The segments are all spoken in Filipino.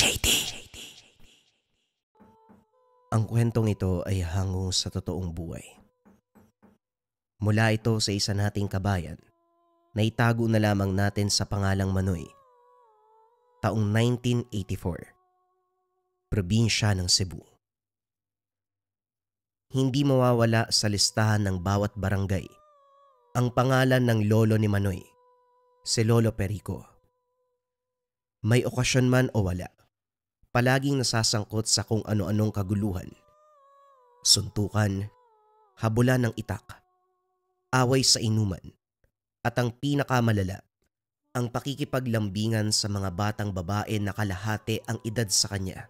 JD. Ang kwentong ito ay hango sa totoong buhay. Mula ito sa isa nating kabayan na itago na lamang natin sa pangalang Manoy. Taong 1984. Probinsya ng Cebu. Hindi mawawala sa listahan ng bawat barangay ang pangalan ng lolo ni Manoy, si Lolo Perico. May okasyon man o wala, palaging nasasangkot sa kung ano-anong kaguluhan. Suntukan, habulan ng itak, away sa inuman, at ang pinakamalala, ang pakikipaglambingan sa mga batang babae na kalahati ang edad sa kanya.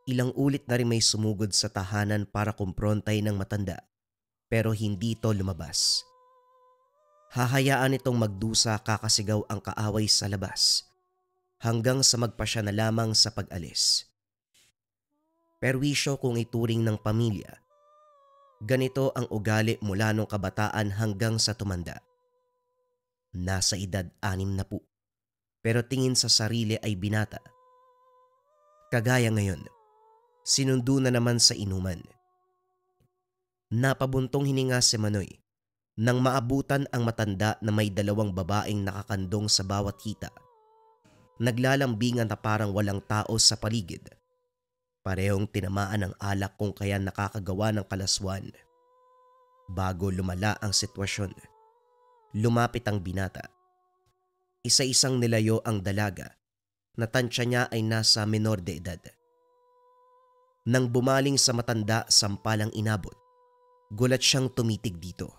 Ilang ulit na rin may sumugod sa tahanan para kumprontay ng matanda, pero hindi ito lumabas. Hahayaan itong magdusa kakasigaw ang kaaway sa labas, hanggang sa magpasya na lamang sa pag-alis. Perwisyo kung ituring ng pamilya. Ganito ang ugali mula nung kabataan hanggang sa tumanda. Nasa edad 60, pero tingin sa sarili ay binata. Kagaya ngayon, sinundo na naman sa inuman. Napabuntong hininga si Manoy nang maabutan ang matanda na may 2 babaeng nakakandong sa bawat hita. Naglalambingan na parang walang tao sa paligid. Parehong tinamaan ng alak kung kaya nakakagawa ng kalaswan. Bago lumala ang sitwasyon, lumapit ang binata. Isa-isang nilayo ang dalaga na tansya niya ay nasa menor de edad. Nang bumaling sa matanda, sampalang inabot. Gulat siyang tumitig dito.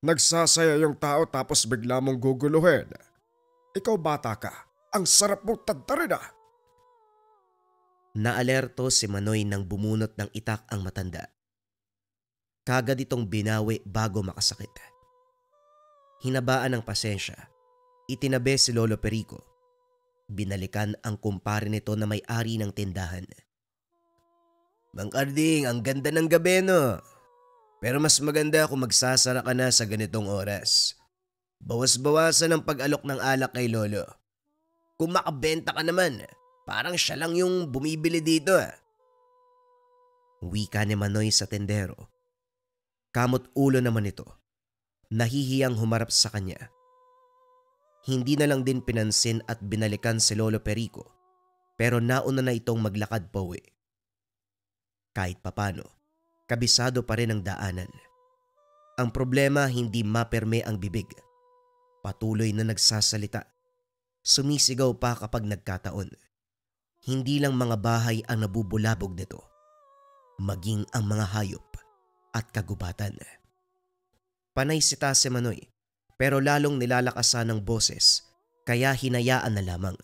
Nagsasaya yung tao tapos bigla mong guguluhin. Ikaw bata ka, ang sarap mong tadtarin ah. Naalerto si Manoy nang bumunot ng itak ang matanda. Kagad itong binawi bago makasakit. Hinabaan ng pasensya, itinabi si Lolo Perico. Binalikan ang kumpare nito na may-ari ng tindahan. Mang Karding, ang ganda ng gabi no. Pero mas maganda kung magsasara ka na sa ganitong oras. Bawas-bawasan ang pag-alok ng alak kay Lolo. Kung makabenta ka naman, parang siya lang yung bumibili dito ah. Wika ni Manoy sa tendero. Kamot ulo naman ito. Nahihiyang humarap sa kanya. Hindi na lang din pinansin at binalikan si Lolo Perico, pero nauna na itong maglakad pauwi. Kahit papano, kabisado pa rin ang daanan. Ang problema, hindi maperme ang bibig. Patuloy na nagsasalita. Sumisigaw pa kapag nagkataon. Hindi lang mga bahay ang nabubulabog nito, maging ang mga hayop at kagubatan. Panay sita si Manoy, pero lalong nilalakasan ng boses, kaya hinayaan na lamang.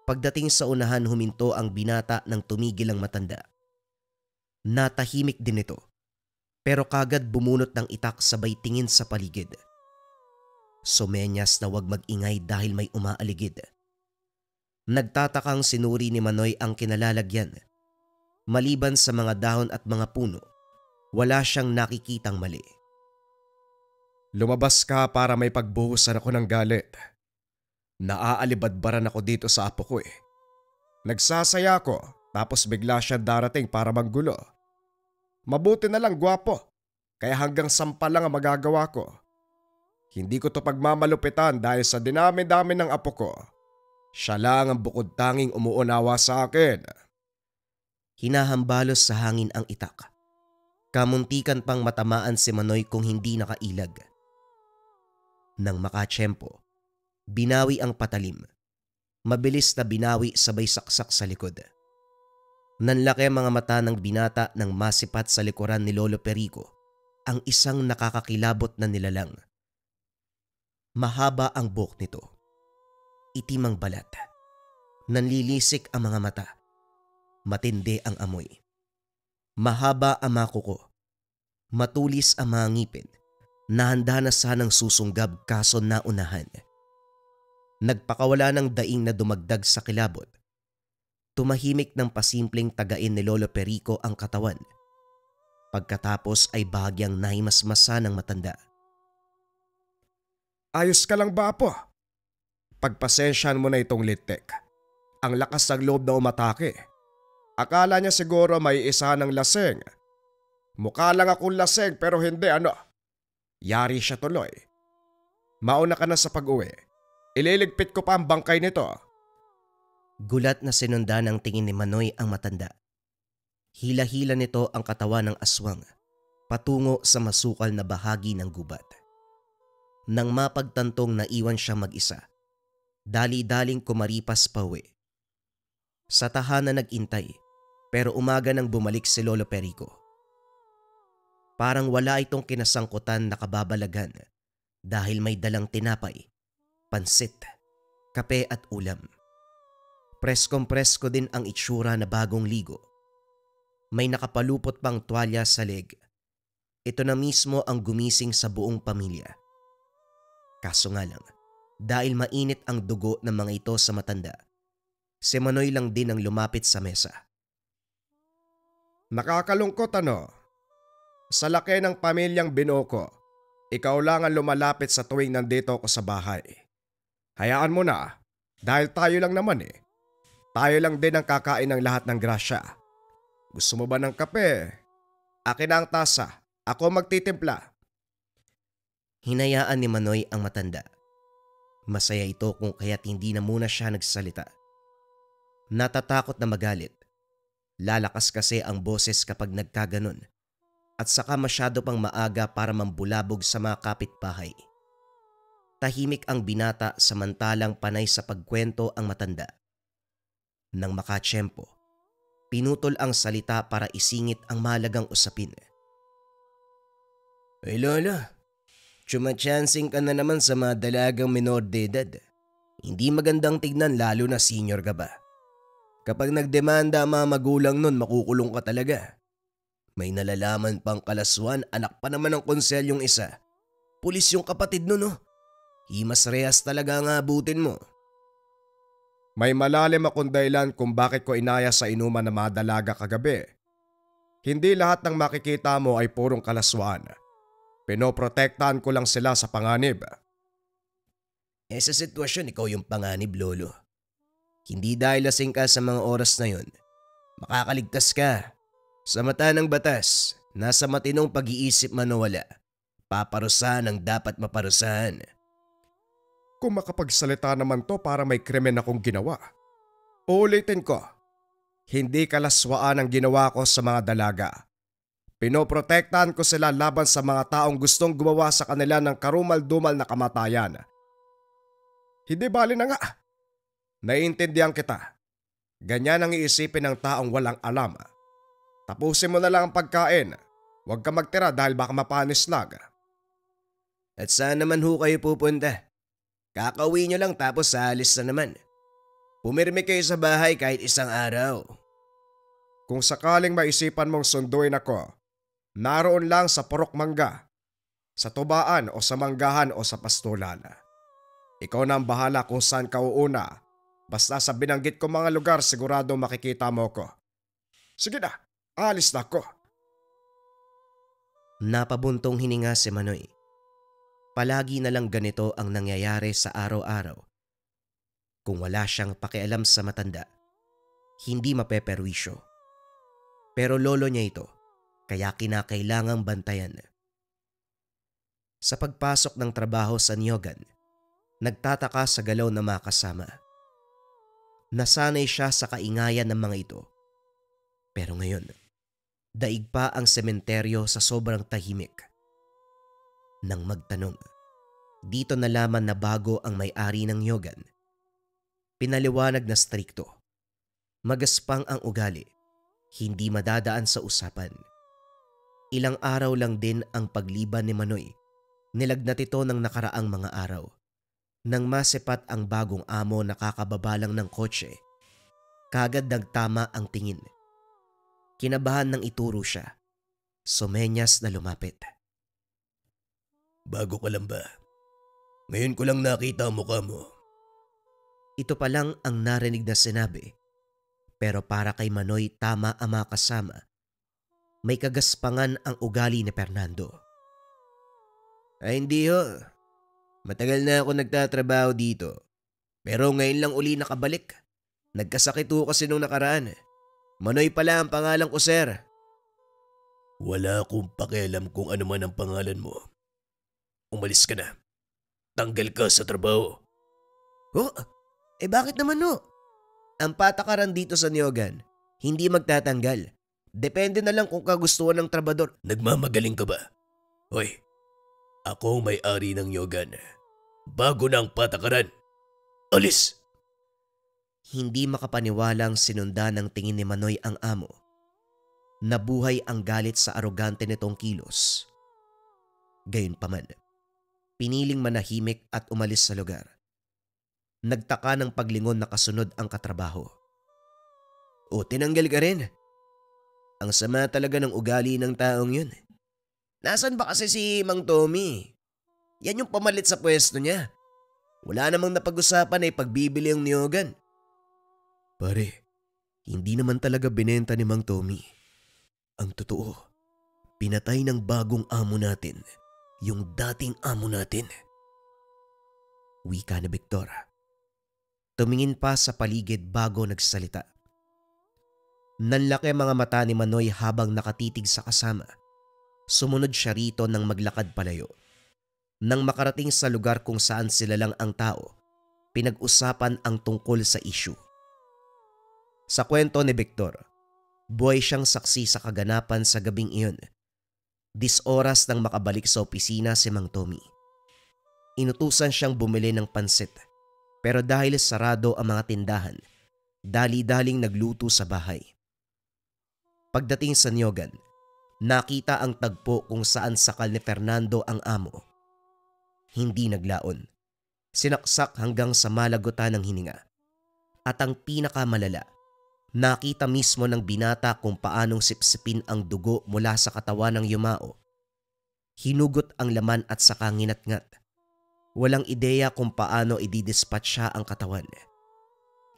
Pagdating sa unahan, huminto ang binata nang tumigil ang matanda. Natahimik din ito, pero kagad bumunot ng itak sabay tingin sa paligid. Sumenyas na wag mag-ingay dahil may umaaligid. Nagtatakang sinuri ni Manoy ang kinalalagyan. Maliban sa mga dahon at mga puno, wala siyang nakikitang mali. Lumabas ka para may pagbuhusan ako ng galit. Naaalibadbaran ako dito sa apo ko eh. Nagsasaya ko tapos bigla siya darating para manggulo. Mabuti na lang gwapo, kaya hanggang sampa lang ang magagawa ko. Hindi ko to pagmamalupitan dahil sa dinami-dami ng apo ko. Siya lang ang bukod tanging umuunawa sa akin. Hinahambalos sa hangin ang itak. Kamuntikan pang matamaan si Manoy kung hindi nakailag. Nang makatsyempo, binawi ang patalim. Mabilis na binawi sabay saksak sa likod. Nanlaki mga mata ng binata nang masipat sa likuran ni Lolo Perico ang isang nakakakilabot na nilalang. Mahaba ang buhok nito. Itim ang balat. Nanlilisik ang mga mata. Matindi ang amoy. Mahaba ang mga kuko. Matulis ang mga ngipin. Nahanda na sanang susunggab kaso naunahan. Nagpakawala ng daing na dumagdag sa kilabot. Tumahimik ng pasimpleng tagain ni Lolo Perico ang katawan. Pagkatapos ay bahagyang nahimasmasa ng matanda. Ayos ka lang ba, apo? Pagpasensyahan mo na itong litek. Ang lakas ng loob na umatake. Akala niya siguro may isa ng laseng. Mukha lang akong laseng pero hindi ano. Yari siya tuloy. Mauna ka na sa pag-uwi. Ililigpit ko pa ang bangkay nito. Gulat na sinundan ng tingin ni Manoy ang matanda. Hila-hila nito ang katawan ng aswang patungo sa masukal na bahagi ng gubat. Nang mapagtantong naiwan siya mag-isa, dali-daling kumaripas pauwi. Sa tahanan nag-intay pero umaga nang bumalik si Lolo Perico. Parang wala itong kinasangkutan na kababalagan dahil may dalang tinapay, pansit, kape at ulam. Preskong-presko din ang itsura na bagong ligo. May nakapalupot pang tuwalya sa leg. Ito na mismo ang gumising sa buong pamilya. Kaso nga lang, dahil mainit ang dugo ng mga ito sa matanda, si Manoy lang din ang lumapit sa mesa. Nakakalungkot ano? Sa laki ng pamilyang binuo ko, ikaw lang ang lumalapit sa tuwing nandito ako sa bahay. Hayaan mo na, dahil tayo lang naman eh. Tayo lang din ang kakain ng lahat ng grasya. Gusto mo ba ng kape? Akin na ang tasa. Ako magtitimpla. Hinayaan ni Manoy ang matanda. Masaya ito kung kaya't hindi na muna siya nagsalita. Natatakot na magalit. Lalakas kasi ang boses kapag nagkaganon. At saka masyado pang maaga para mambulabog sa mga kapitbahay. Tahimik ang binata samantalang panay sa pagkwento ang matanda. Nang makatsyempo, pinutol ang salita para isingit ang mahalagang usapin. Ay Lola, tsumatsansing ka na naman sa mga dalagang minor de edad. Hindi magandang tignan lalo na senior ka ba. Kapag nagdemanda ang mga magulang nun, makukulong ka talaga. May nalalaman pang kalaswan, anak pa naman ng konsel yung isa. Pulis yung kapatid nun oh. Himas rehas talaga ang abutin mo. May malalim akong dahilan kung bakit ko inaya sa inuman na mga dalaga kagabi. Hindi lahat ng makikita mo ay purong kalaswan. Pinoprotektahan ko lang sila sa panganib. Sa sitwasyon, ikaw yung panganib, Lolo. Hindi dahil lasing ka sa mga oras na yon, makakaligtas ka. Sa mata ng batas, nasa matinong pag-iisip man o wala, paparusahan ang dapat maparusahan. Kung makapagsalita naman to para may krimen akong ginawa. Uulitin ko, hindi kalaswaan ang ginawa ko sa mga dalaga. Pinoprotektahan ko sila laban sa mga taong gustong gumawa sa kanila ng karumal-dumal na kamatayan. Hindi bali na nga. Naiintindihan kita. Ganyan ang iisipin ng taong walang alam. Tapusin mo na lang ang pagkain. Huwag ka magtira dahil baka mapanis lag. At saan naman ho kayo pupunta? Kakauwi nyo lang tapos aalis na naman. Pumirmi kayo sa bahay kahit isang araw. Kung sakaling maisipan mong sunduin ako, naroon lang sa Purok Mangga, sa Tubaan o sa Manggahan o sa Pastulan. Ikaw na ang bahala kung saan ka uuna. Basta sa binanggit ko mga lugar sigurado makikita mo ko. Sige na, alis na ako. Napabuntong hininga si Manoy. Palagi na lang ganito ang nangyayari sa araw-araw. Kung wala siyang pakialam sa matanda, hindi mapeperwisyo. Pero lolo niya ito, kaya kinakailangang bantayan. Sa pagpasok ng trabaho sa Nyogan, nagtataka sa galaw na mga kasama. Nasanay siya sa kaingayan ng mga ito. Pero ngayon, daig pa ang sementeryo sa sobrang tahimik. Nang magtanong, dito nalaman na bago ang may-ari ng Nyogan. Pinaliwanag na strikto. Magaspang ang ugali, hindi madadaan sa usapan. Ilang araw lang din ang pagliban ni Manoy. Nilagnat ito ng nakaraang mga araw. Nang masipat ang bagong amo nakakababa lang ng kotse, kagad nagtama ang tingin. Kinabahan nang ituro siya. Sumenyas na lumapit. Bago ka lang ba? Ngayon ko lang nakita ang mukha mo. Ito pa lang ang narinig na sinabi. Pero para kay Manoy tama ang mga kasama. May kagaspangan ang ugali ni Fernando. Ay hindi ho. Matagal na ako nagtatrabaho dito. Pero ngayon lang uli nakabalik. Nagkasakit ho kasi nung nakaraan. Manoy pala ang pangalan ko, sir. Wala akong pakialam kung ano man ang pangalan mo. Umalis ka na. Tanggal ka sa trabaho. Oh, bakit naman no? Ang patakaran dito sa Nyogan, hindi magtatanggal. Depende na lang kung kagustuhan ng trabador. Nagmamagaling ka ba? Hoy, ako ang may-ari ng Nyogan. Bago na ang patakaran. Alis! Hindi makapaniwalang sinundan ng tingin ni Manoy ang amo. Nabuhay ang galit sa arogante nitong kilos. Gayunpaman, piniling manahimik at umalis sa lugar. Nagtaka ng paglingon na kasunod ang katrabaho. O tinanggal ka rin. Ang sama talaga ng ugali ng taong yun. Nasaan ba kasi si Mang Tommy? Yan yung pamalit sa pwesto niya. Wala namang napag-usapan ay pagbibili ang niyogan. Pare, hindi naman talaga binenta ni Mang Tommy. Ang totoo, pinatay ng bagong amo natin, yung dating amo natin. Wika na Victor. Tumingin pa sa paligid bago nagsalita. Nanlaki ang mga mata ni Manoy habang nakatitig sa kasama. Sumunod siya rito nang maglakad palayo. Nang makarating sa lugar kung saan sila lang ang tao, pinag-usapan ang tungkol sa issue. Sa kwento ni Victor, buhay siyang saksi sa kaganapan sa gabing iyon. 10 oras nang makabalik sa opisina si Mang Tommy. Inutusan siyang bumili ng pansit. Pero dahil sarado ang mga tindahan, dali-daling nagluto sa bahay. Pagdating sa Nyogan, nakita ang tagpo kung saan sakal ni Fernando ang amo. Hindi naglaon. Sinaksak hanggang sa malagutan ng hininga. At ang pinakamalala, nakita mismo ng binata kung paanong sipsipin ang dugo mula sa katawan ng yumao. Hinugot ang laman at saka nginat-ngat. Walang ideya kung paano ididispatcha ang katawan.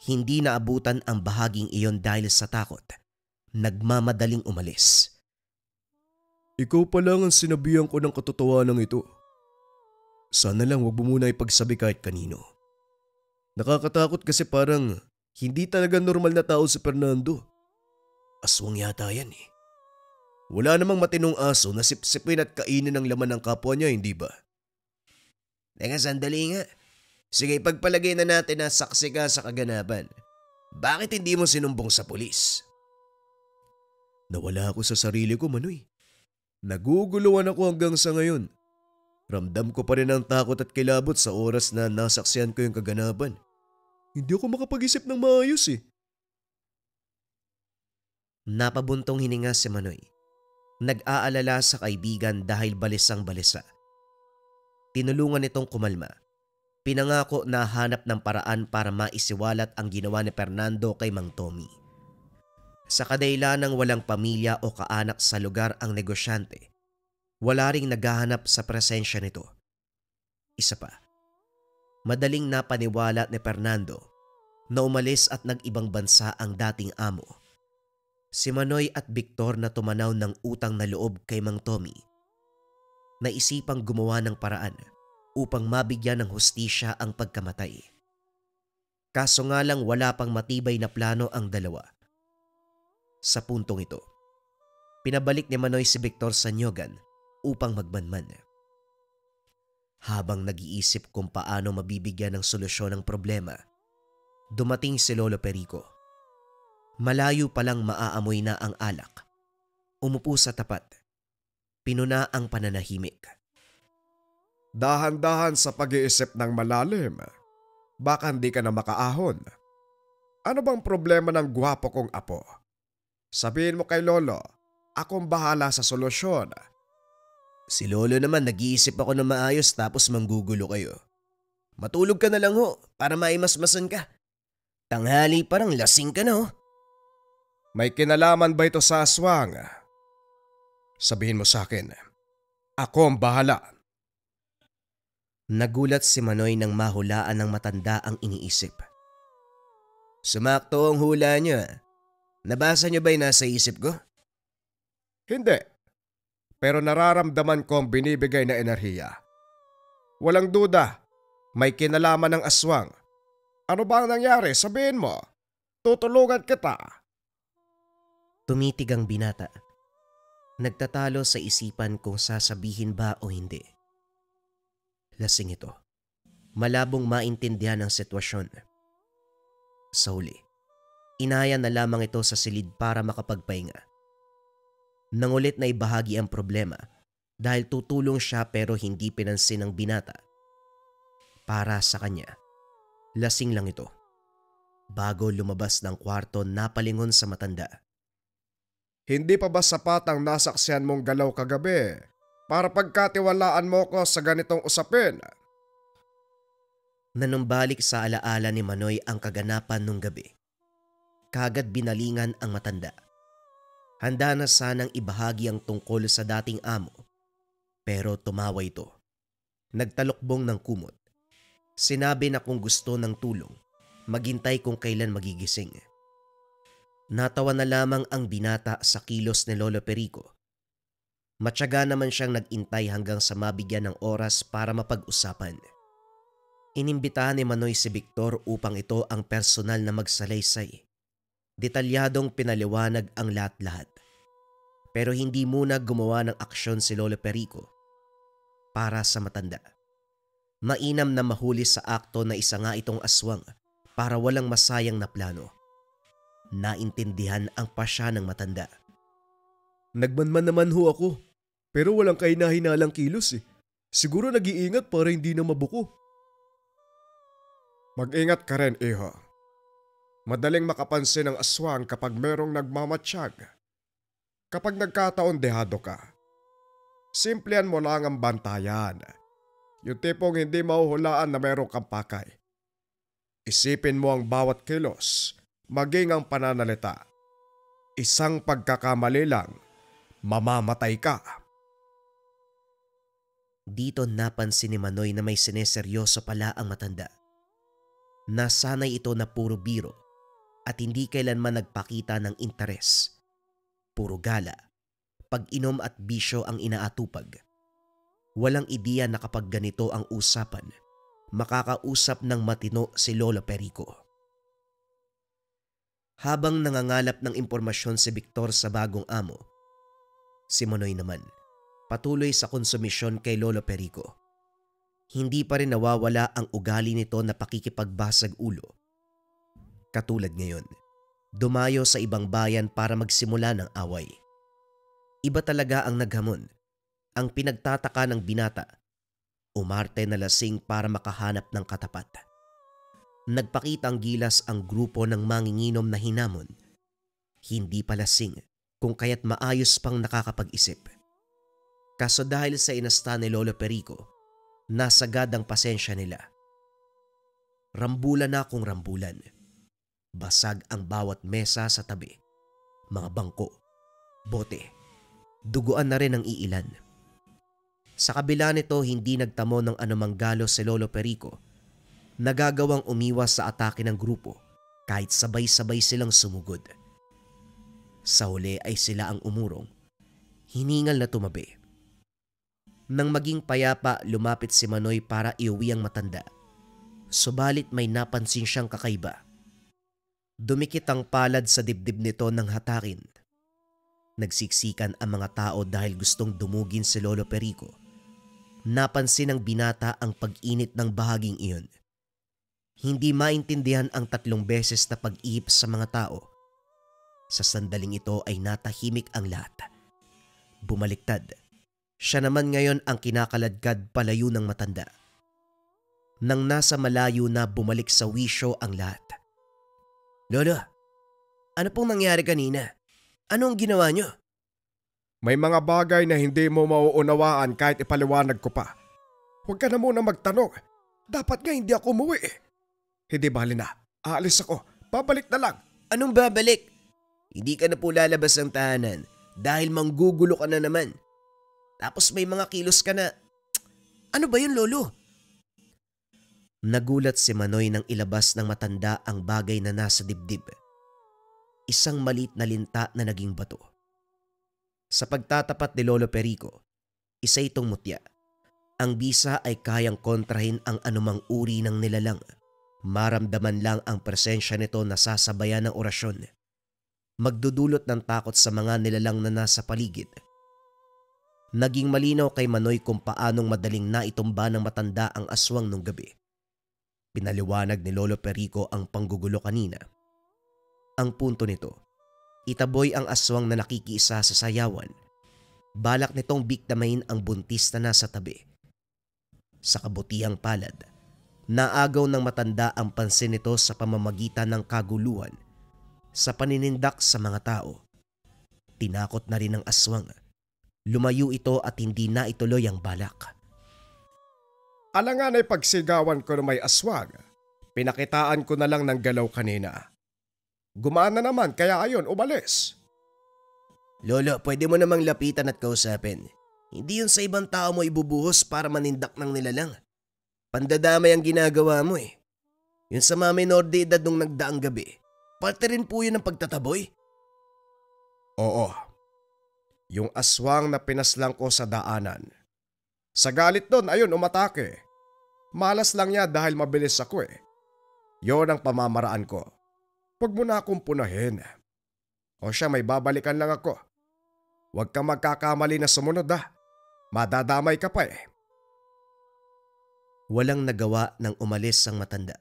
Hindi naabutan ang bahaging iyon dahil sa takot. Nagmamadaling umalis. Ikaw pa lang ang sinabihan ko ng katotohanan ito. Sana lang wag mo muna ipagsabi kahit kanino. Nakakatakot kasi parang hindi talaga normal na tao si Fernando. Aswang yata yan eh. Wala namang matinong aso na sipsipin at kainin ang laman ng kapwa niya, hindi ba? Teka, sandali nga. Sige, pagpalagay na natin na saksi ka sa kaganapan. Bakit hindi mo sinumbong sa pulis? Nawala ako sa sarili ko, Manoy. Naguguluhan ako hanggang sa ngayon. Ramdam ko pa rin ang takot at kilabot sa oras na nasaksihan ko yung kaganapan. Hindi ako makapag-isip ng maayos eh. Napabuntong hininga si Manoy. Nag-aalala sa kaibigan dahil balisang balisa. Tinulungan nitong kumalma. Pinangako na hanap ng paraan para maisiwalat ang ginawa ni Fernando kay Mang Tommy. Sa kadailanang walang pamilya o kaanak sa lugar ang negosyante, wala ring naghahanap sa presensya nito. Isa pa, madaling napaniwala ni Fernando na umalis at nag-ibang bansa ang dating amo. Si Manoy at Victor na tumanaw ng utang na loob kay Mang Tommy. Naisipang gumawa ng paraan upang mabigyan ng hustisya ang pagkamatay. Kaso nga lang wala pang matibay na plano ang dalawa. Sa puntong ito, pinabalik ni Manoy si Victor sa Nyogan upang magmanman. Habang nag-iisip kung paano mabibigyan ng solusyon ang problema, dumating si Lolo Perico. Malayo palang maaamoy na ang alak. Umupo sa tapat. Pinuna ang pananahimik. Dahan-dahan sa pag-iisip ng malalim. Baka hindi ka na makaahon. Ano bang problema ng gwapo kong apo? Sabihin mo kay Lolo, akong bahala sa solusyon. Si Lolo naman nag-iisip ako ng maayos tapos manggugulo kayo. Matulog ka na lang ho para maimasmasan ka. Tanghali parang lasing ka na ho. May kinalaman ba ito sa aswang? Sabihin mo sa akin, ako ang bahala. Nagulat si Manoy nang mahulaan ng matanda ang iniisip. Sumakto ang hula niyo. Nabasa niyo ba yung nasa isip ko? Hindi. Pero nararamdaman ko ang binibigay na enerhiya. Walang duda, may kinalaman ng aswang. Ano ba ang nangyari? Sabihin mo. Tutulungan kita. Tumitig ang binata. Nagtatalo sa isipan kung sasabihin ba o hindi. Lasing ito. Malabong maintindihan ang sitwasyon. Sa huli, inaya na lamang ito sa silid para makapagpahinga. Nangulit na ibahagi ang problema dahil tutulong siya pero hindi pinansin ng binata. Para sa kanya, lasing lang ito. Bago lumabas ng kwarto, napalingon sa matanda. Hindi pa ba sapat ang nasaksihan mong galaw kagabi para pagkatiwalaan mo ko sa ganitong usapin? Nanumbalik sa alaala ni Manoy ang kaganapan nung gabi. Kagad binalingan ang matanda. Handa na sanang ibahagi ang tungkol sa dating amo. Pero tumawa ito. Nagtalokbong ng kumot. Sinabi na kung gusto ng tulong, maghintay kung kailan magigising. Natawa na lamang ang binata sa kilos ni Lolo Perico. Matyaga naman siyang nagintay hanggang sa mabigyan ng oras para mapag-usapan. Inimbitahan ni Manoy si Victor upang ito ang personal na magsalaysay. Detalyadong pinaliwanag ang lahat-lahat. Pero hindi muna gumawa ng aksyon si Lolo Perico para sa matanda. Mainam na mahuli sa akto na isa nga itong aswang para walang masayang na plano. Naintindihan ang pasya ng matanda. Nagmanman naman ho ako, pero walang kahina-hinalang kilos eh. Siguro nag-iingat para hindi na mabuko. Mag-ingat ka rin, iho. Madaling makapansin ang aswang kapag merong nagmamatsyag. Kapag nagkataon dehado ka, simplihan mo lang ang bantayan. Yung tipong hindi mahuhulaan na merong kang pakay. Isipin mo ang bawat kilos, maging ang pananalita. Isang pagkakamali lang, mamamatay ka. Dito napansin ni Manoy na may sineseryoso pala ang matanda. Nasanay ito na puro biro at hindi kailanman nagpakita ng interes. Puro gala, pag-inom at bisyo ang inaatupag. Walang ideya na kapag ganito ang usapan, makakausap ng matino si Lolo Perico. Habang nangangalap ng impormasyon si Victor sa bagong amo, si Manoy naman patuloy sa konsumisyon kay Lolo Perico. Hindi pa rin nawawala ang ugali nito na pakikipagbasag ulo. Katulad ngayon, dumayo sa ibang bayan para magsimula ng away. Iba talaga ang naghamon. Ang pinagtataka ng binata, umarte na lasing para makahanap ng katapat. Nagpakitang gilas ang grupo ng manginginom na hinamon. Hindi pa lasing kung kaya't maayos pang nakakapag-isip. Kaso dahil sa inasta ni Lolo Perico, nasagad ang pasensya nila. Rambulan na kung rambulan. Basag ang bawat mesa sa tabi. Mga bangko, bote, duguan na rin ang iilan. Sa kabila nito, hindi nagtamo ng anumang galos si Lolo Perico. Nagagawang umiwas sa atake ng grupo kahit sabay-sabay silang sumugod. Sa huli ay sila ang umurong. Hiningal na tumabi. Nang maging payapa, lumapit si Manoy para iuwi ang matanda. Subalit may napansin siyang kakaiba. Dumikit ang palad sa dibdib nito ng hatakin. Nagsiksikan ang mga tao dahil gustong dumugin si Lolo Perico. Napansin ng binata ang pag-init ng bahaging iyon. Hindi maintindihan ang 3 beses na pag-ihip sa mga tao. Sa sandaling ito ay natahimik ang lahat. Bumaliktad. Siya naman ngayon ang kinakaladkad palayo ng matanda. Nang nasa malayo na, bumalik sa wisyo ang lahat. Lolo, ano pong nangyari kanina? Anong ginawa niyo? May mga bagay na hindi mo mauunawaan kahit ipaliwanag ko pa. Huwag ka na muna magtanong. Dapat nga hindi ako umuwi eh. Hindi bali na. Aalis ako. Babalik na lang. Anong babalik? Hindi ka na po lalabas ng tahanan dahil manggugulo ka na naman. Tapos may mga kilos ka na. Ano ba yun, Lolo? Nagulat si Manoy nang ilabas ng matanda ang bagay na nasa dibdib. Isang maliit na linta na naging bato. Sa pagtatapat ni Lolo Perico, isa itong mutya. Ang bisa ay kayang kontrahin ang anumang uri ng nilalang. Maramdaman lang ang presensya nito na sasabayan ng orasyon. Magdudulot ng takot sa mga nilalang na nasa paligid. Naging malinaw kay Manoy kung paanong madaling naitumba ng matanda ang aswang nung gabi. Pinaliwanag ni Lolo Perico ang panggugulo kanina. Ang punto nito, itaboy ang aswang na nakikiisa sa sayawan. Balak nitong biktamahin ang buntis na nasa tabi. Sa kabutihang palad, naagaw ng matanda ang pansin nito sa pamamagitan ng kaguluhan sa paninindak sa mga tao. Tinakot na rin ang aswang. Lumayo ito at hindi na ituloy ang balak. Alangan ay pagsigawan ko na may aswang. Pinakitaan ko na lang ng galaw kanina. Gumana naman kaya ayon umalis. Lolo, pwede mo namang lapitan at kausapin. Hindi yun sa ibang tao mo ibubuhos para manindak ng nilalang. Pandadamay ang ginagawa mo eh. Yun sa mga minor de edad nung nagdaang gabi, parte rin po yun ng pagtataboy. Oo. Yung aswang na pinaslang ko sa daanan. Sa galit doon, ayun, umatake. Malas lang niya dahil mabilis ako eh. Yon ang pamamaraan ko. Huwag mo na akong punahin. O siya, may babalikan lang ako. Huwag kang magkakamali na sumunod ah. Madadamay ka pa eh. Walang nagawa nang umalis ang matanda.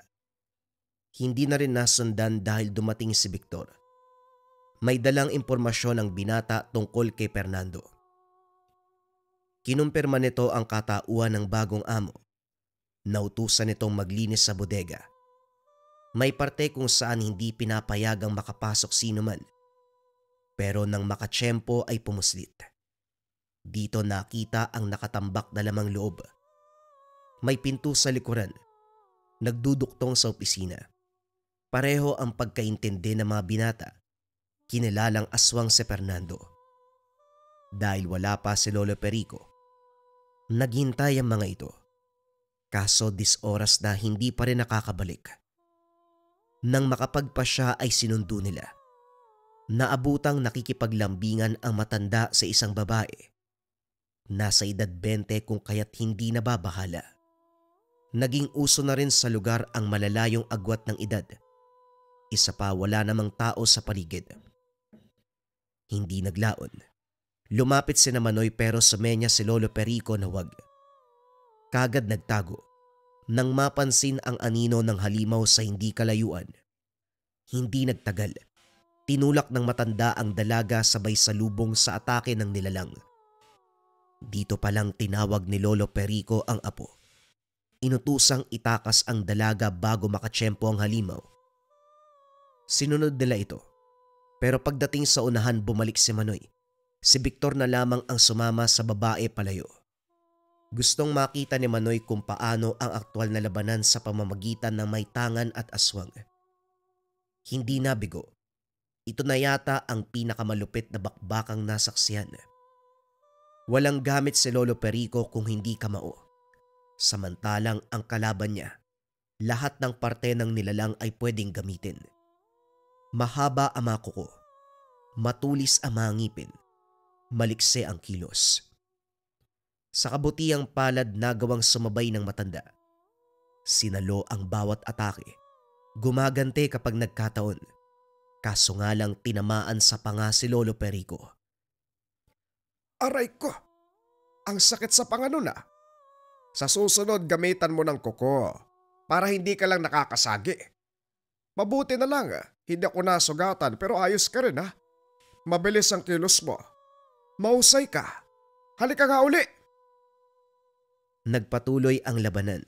Hindi na rin nasundan dahil dumating si Victor. May dalang impormasyon ang binata tungkol kay Fernando. Kinumpirma nito ang katauhan ng bagong amo. Nautusan nitong maglinis sa bodega. May parte kung saan hindi pinapayagang makapasok sino man. Pero nang makatsyempo ay pumuslit. Dito nakita ang nakatambak na lamang loob. May pinto sa likuran. Nagduduktong sa opisina. Pareho ang pagkaintindi ng mga binata. Kinilalang aswang si Fernando. Dahil wala pa si Lolo Perico, naghintay ang mga ito. Kaso 10 oras na hindi pa rin nakakabalik. Nang makapagpa siya ay sinundo nila. Naabutang nakikipaglambingan ang matanda sa isang babae. Nasa edad 20 kung kaya't hindi nababahala. Naging uso na rin sa lugar ang malalayong agwat ng edad. Isa pa, wala namang tao sa paligid. Hindi naglaon. Lumapit si Manoy pero sumenya si Lolo Perico na wag. Kagad nagtago nang mapansin ang anino ng halimaw sa hindi kalayuan. Hindi nagtagal. Tinulak ng matanda ang dalaga sabay salubong sa atake ng nilalang. Dito palang tinawag ni Lolo Perico ang apo. Inutusang itakas ang dalaga bago makatsyempo ang halimaw. Sinunod nila ito. Pero pagdating sa unahan bumalik si Manoy. Si Victor na lamang ang sumama sa babae palayo. Gustong makita ni Manoy kung paano ang aktwal na labanan sa pamamagitan ng may tangan at aswang. Hindi nabigo. Ito na yata ang pinakamalupit na bakbakang nasaksihan. Walang gamit si Lolo Perico kung hindi kamao. Samantalang ang kalaban niya, lahat ng parte ng nilalang ay pwedeng gamitin. Mahaba ang mga kuko, matulis ang mga ngipin, malikse ang kilos. Sa kabutihang palad nagawang sumabay ng matanda. Sinalo ang bawat atake. Gumagante kapag nagkataon. Kaso nga lang tinamaan sa panga si Lolo Perico. Aray ko! Ang sakit sa panga nun ah. Sa susunod gamitan mo ng kuko para hindi ka lang nakakasagi. Mabuti na lang hindi ako nasugatan pero ayos ka rin ah. Mabilis ang kilos mo. Mahusay ka. Halika nga uli. Nagpatuloy ang labanan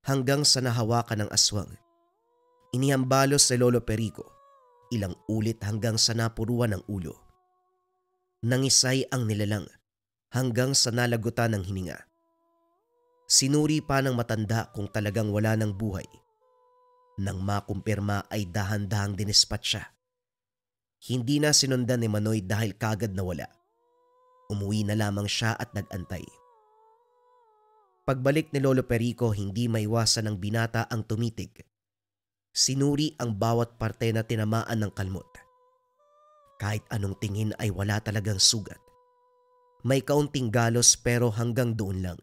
hanggang sa nahawakan ng aswang. Inihambalos si Lolo Perico ilang ulit hanggang sa napuruan ng ulo. Nangisay ang nilalang hanggang sa nalagutan ng hininga. Sinuri pa ng matanda kung talagang wala ng buhay. Nang makumpirma ay dahan-dahang dinispat siya. Hindi na sinundan ni Manoy dahil kagad nawala. Umuwi na lamang siya at nag-antay. Pagbalik ni Lolo Perico, hindi maiwasan ng binata ang tumitig. Sinuri ang bawat parte na tinamaan ng kalmot. Kahit anong tingin ay wala talagang sugat. May kaunting galos pero hanggang doon lang.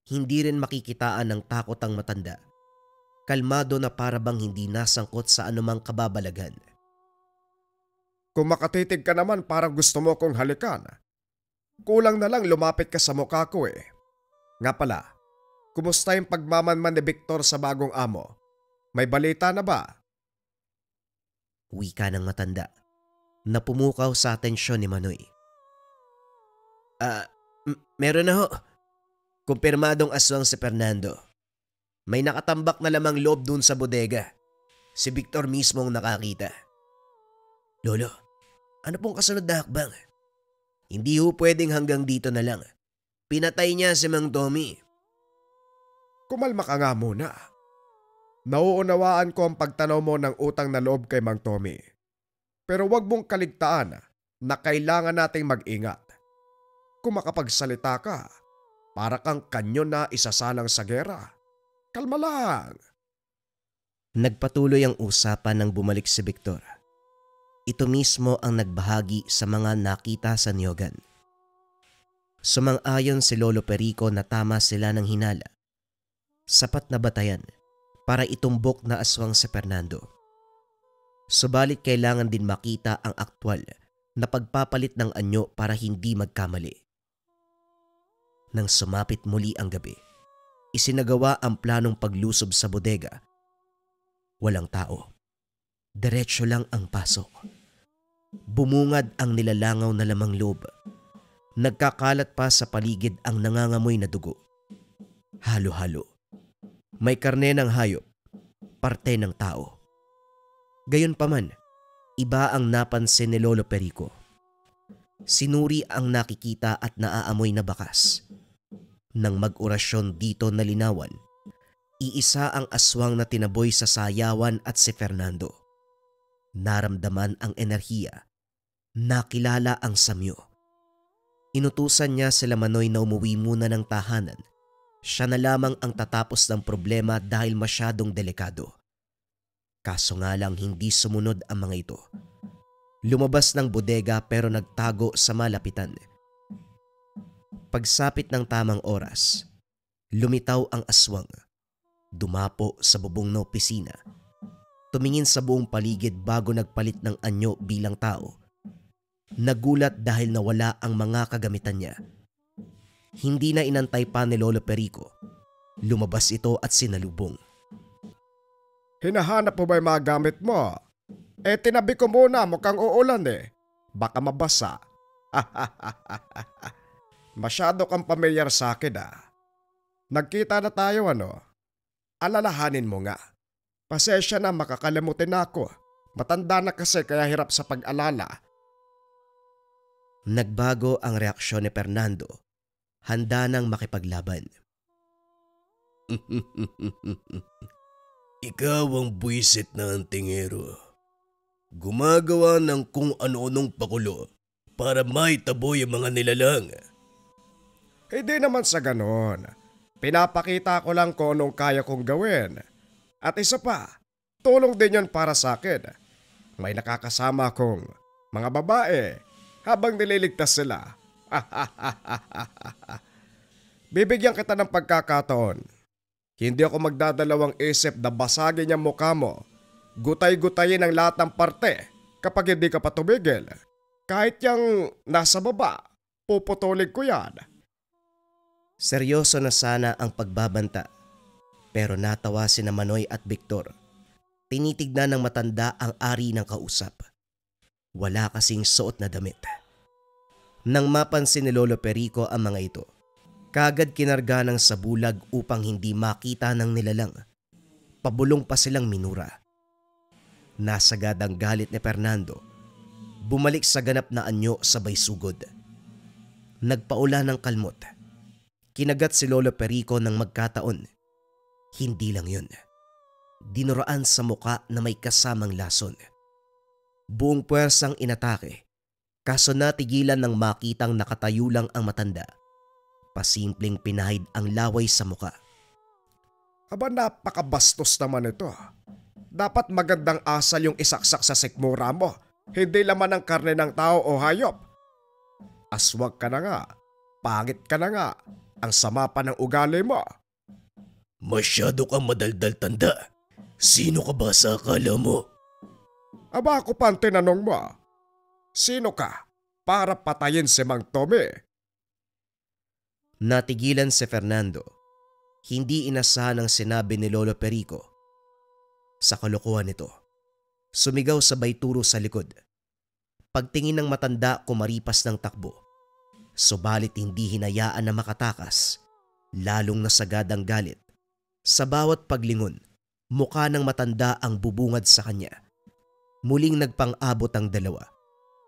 Hindi rin makikitaan ng takot ang matanda. kalmado na para bang hindi nasangkot sa anumang kababalagan. Kung makatitig ka naman parang gusto mo kong halikan. Kulang na lang lumapit ka sa mukha ko eh. Nga pala, kumusta yung pagmamanman ni Victor sa bagong amo? May balita na ba? Wika ng matanda na pumukaw sa atensyon ni Manoy. Meron na ho. Kumpirmadong aswang si Fernando. May nakatambak na lamang loob dun sa bodega. Si Victor mismo ang nakakita. Lolo, ano pong kasunod na hakbang? Hindi ho pwedeng hanggang dito na lang. Pinatay niya si Mang Tommy. Kumalma ka nga muna. Nauunawaan ko ang pagtanaw mo ng utang na loob kay Mang Tommy. Pero wag mong kaligtaan na kailangan nating mag-ingat. Kung makapagsalita ka, para kang kanyon na isasalang sa gera. Kalma lang. Nagpatuloy ang usapan nang bumalik si Victor. Ito mismo ang nagbahagi sa mga nakita sa niyogan. Sumang-ayon si Lolo Perico na tama sila ng hinala. Sapat na batayan para itumbok na aswang si Fernando. Subalit kailangan din makita ang aktwal na pagpapalit ng anyo para hindi magkamali. Nang sumapit muli ang gabi, isinagawa ang planong paglusob sa bodega. Walang tao. Diretso lang ang pasok. Bumungad ang nilalangaw na lamang loob. Nagkakalat pa sa paligid ang nangangamoy na dugo. Halo-halo. May karne ng hayop, parte ng tao. Gayunpaman, iba ang napansin ni Lolo Perico. Sinuri ang nakikita at naaamoy na bakas. Nang mag-orasyon dito na linawan, iisa ang aswang na tinaboy sa sayawan at si Fernando. Naramdaman ang enerhiya. Nakilala ang samyo. Inutusan niya sila Manoy na umuwi muna ng tahanan. Siya na lamang ang tatapos ng problema dahil masyadong delikado. Kaso nga lang hindi sumunod ang mga ito. Lumabas ng bodega pero nagtago sa malapitan. Pagsapit ng tamang oras, lumitaw ang aswang. Dumapo sa bubong na opisina. Tumingin sa buong paligid bago nagpalit ng anyo bilang tao. Nagulat dahil nawala ang mga kagamitan niya. Hindi na inantay pa ni Lolo Perico. Lumabas ito at sinalubong. Hinahanap mo ba yung mga gamit mo? Tinabi ko muna, mukhang uulan eh. Baka mabasa. Masyado kang pamilyar sa akin Nagkita na tayo Alalahanin mo nga. Pasensya na makakalimutin ako. Matanda na kasi kaya hirap sa pag-alala. Nagbago ang reaksyon ni Fernando. Handa nang makipaglaban. Ikaw ang buwisit na antingero. Gumagawa ng kung ano-anong pakulo para maitaboy ang mga nilalang. Hindi naman sa ganon. Pinapakita ko lang kung anong kaya kong gawin. At isa pa, tulong din yon para sa akin. May nakakasama kong mga babae habang nililigtas sila. Bibigyan kita ng pagkakataon. Hindi ako magdadalawang isip na basagin ang mukha mo. Gutay-gutayin ang lahat ng parte kapag hindi ka patubigil. Kahit yung nasa baba, puputulin ko yan. Seryoso na sana ang pagbabanta, pero natawa sina Manoy at Victor. Tinitignan ng matanda ang ari ng kausap. Wala kasing suot na damit. Nang mapansin ni Lolo Perico ang mga ito, kagad kinarga ng sabulag upang hindi makita ng nilalang. Pabulong pa silang minura. Nasagad ang galit ni Fernando. Bumalik sa ganap na anyo sabay sugod. Nagpaula ng kalmot. Kinagat si Lolo Perico ng magkataon. Hindi lang yun. Dinuraan sa muka na may kasamang lason. Buong puwersang inatake. Kaso natigilan ng makitang nakatayo lang ang matanda. Pasimpleng pinahid ang laway sa muka. Aba, napakabastos naman ito. Dapat magandang asal yung isaksak sa sikmura mo. Hindi laman ng karne ng tao o hayop. Aswag ka na nga. Pangit ka na nga. Ang sama pa ng ugali mo. Masyado kang madaldal, tanda. Sino ka ba sa akala mo? Aba ako pa ang tinanong mo. Sino ka para patayin si Mang Tommy? Natigilan si Fernando. Hindi inasahan ang sinabi ni Lolo Perico. Sa kalokohan nito, sumigaw sabay turo sa likod. Pagtingin ng matanda kumaripas ng takbo. Subalit hindi hinayaan na makatakas, lalong nasagad ang galit. Sa bawat paglingon, mukha ng matanda ang bubungad sa kanya. Muling nagpang-abot ang dalawa.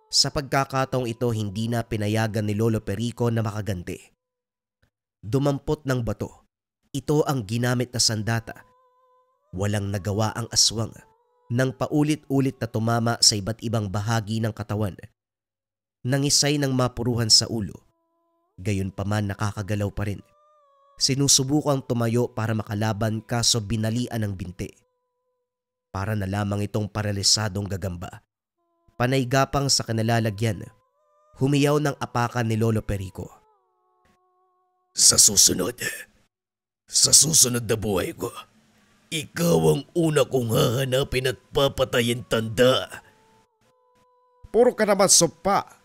Sa pagkakataong ito hindi na pinayagan ni Lolo Perico na makaganti. Dumampot ng bato. Ito ang ginamit na sandata. Walang nagawa ang aswang nang paulit-ulit na tumama sa iba't ibang bahagi ng katawan. Nangisay ng mapuruhan sa ulo. Gayunpaman nakakagalaw pa rin. Sinusubukang tumayo para makalaban kaso binalian ng binti. Para na lamang itong paralisadong gagamba. Panay gapang sa kanalalagyan, humiyaw ng apakan ni Lolo Perico. Sa susunod na buhay ko, ikaw ang una kong hahanapin at papatayin, tanda. Puro ka naman sumpa.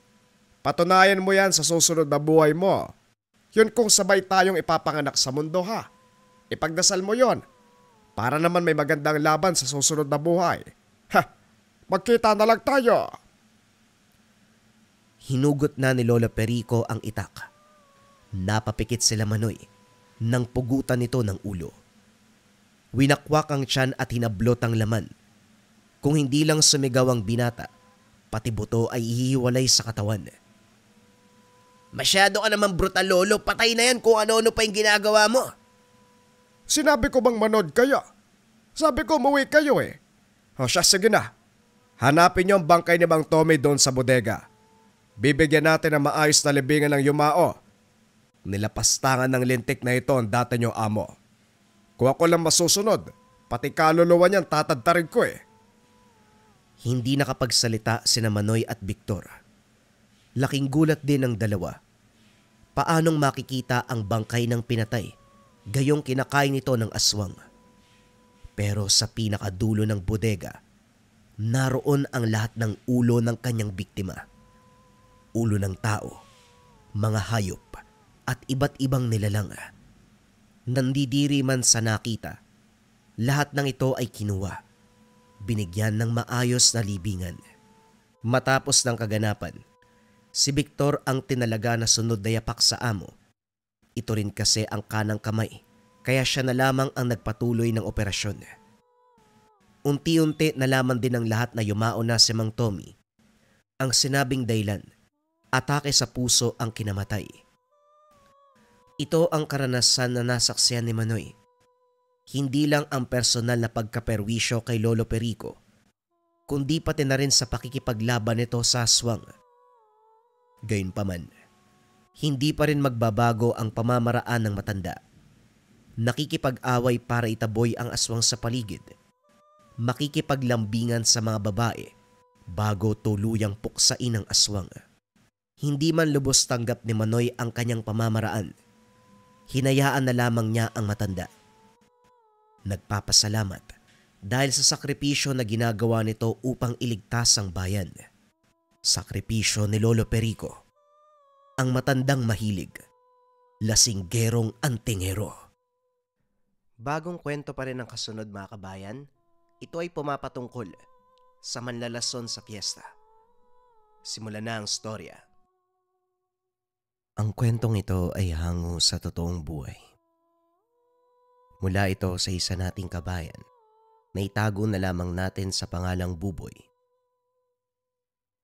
Patunayan mo yan sa susunod na buhay mo. Yun kung sabay tayong ipapanganak sa mundo ha. Ipagdasal mo yon. Para naman may magandang laban sa susunod na buhay. Ha! Magkita na lang tayo. Hinugot na ni Lolo Perico ang itak. Napapikit sila Manoy nang pugutan nito ng ulo. Winakwak ang tiyan at hinablot ang laman. Kung hindi lang sumigaw ang binata, pati buto ay ihiwalay sa katawan. Masyado ka naman brutal, Lolo. Patay na yan kung ano-ano pa yung ginagawa mo. Sinabi ko bang manood kayo? Sabi ko umuwi kayo eh. O siya, sige na. Hanapin niyo ang bangkay ni Mang Tommy doon sa bodega. Bibigyan natin ng maayos na libingan ng yumao. Nilapastangan ng lintik na ito ang dati niyong amo. Kung ako lang masusunod, pati kaluluwa niyan tatadtarin ko eh. Hindi nakapagsalita sina Manoy at Victor. Laking gulat din ng dalawa. Paanong makikita ang bangkay ng pinatay, gayong kinakain ito ng aswang? Pero sa pinakadulo ng bodega, naroon ang lahat ng ulo ng kanyang biktima. Ulo ng tao, mga hayop at iba't ibang nilalang. Nandidiri man sa nakita, lahat ng ito ay kinuha. Binigyan ng maayos na libingan. Matapos ng kaganapan, si Victor ang tinalaga na sunod na yapak sa amo. Ito rin kasi ang kanang kamay, kaya siya na lamang ang nagpatuloy ng operasyon. Unti-unti nalaman din ng lahat na yumao na si Mang Tommy. Ang sinabing dahilan, atake sa puso ang kinamatay. Ito ang karanasan na nasaksihan ni Manoy. Hindi lang ang personal na pagkaperwisyo kay Lolo Perico, kundi pati na rin sa pakikipaglaban nito sa aswang. Gayunpaman, hindi pa rin magbabago ang pamamaraan ng matanda. Nakikipag-away para itaboy ang aswang sa paligid. Makikipaglambingan sa mga babae bago tuluyang puksain ang aswang. Hindi man lubos tanggap ni Manoy ang kanyang pamamaraan. Hinayaan na lamang niya ang matanda. Nagpapasalamat dahil sa sakripisyo na ginagawa nito upang iligtas ang bayan. Sakripisyo ni Lolo Perico, ang matandang mahilig, lasinggerong antingero. Bagong kwento pa rin ang kasunod, mga kabayan. Ito ay pumapatungkol sa manlalason sa fiesta. Simulan na ang storya. Ang kwentong ito ay hango sa totoong buhay. Mula ito sa isa nating kabayan na itago na lamang natin sa pangalang Buboy.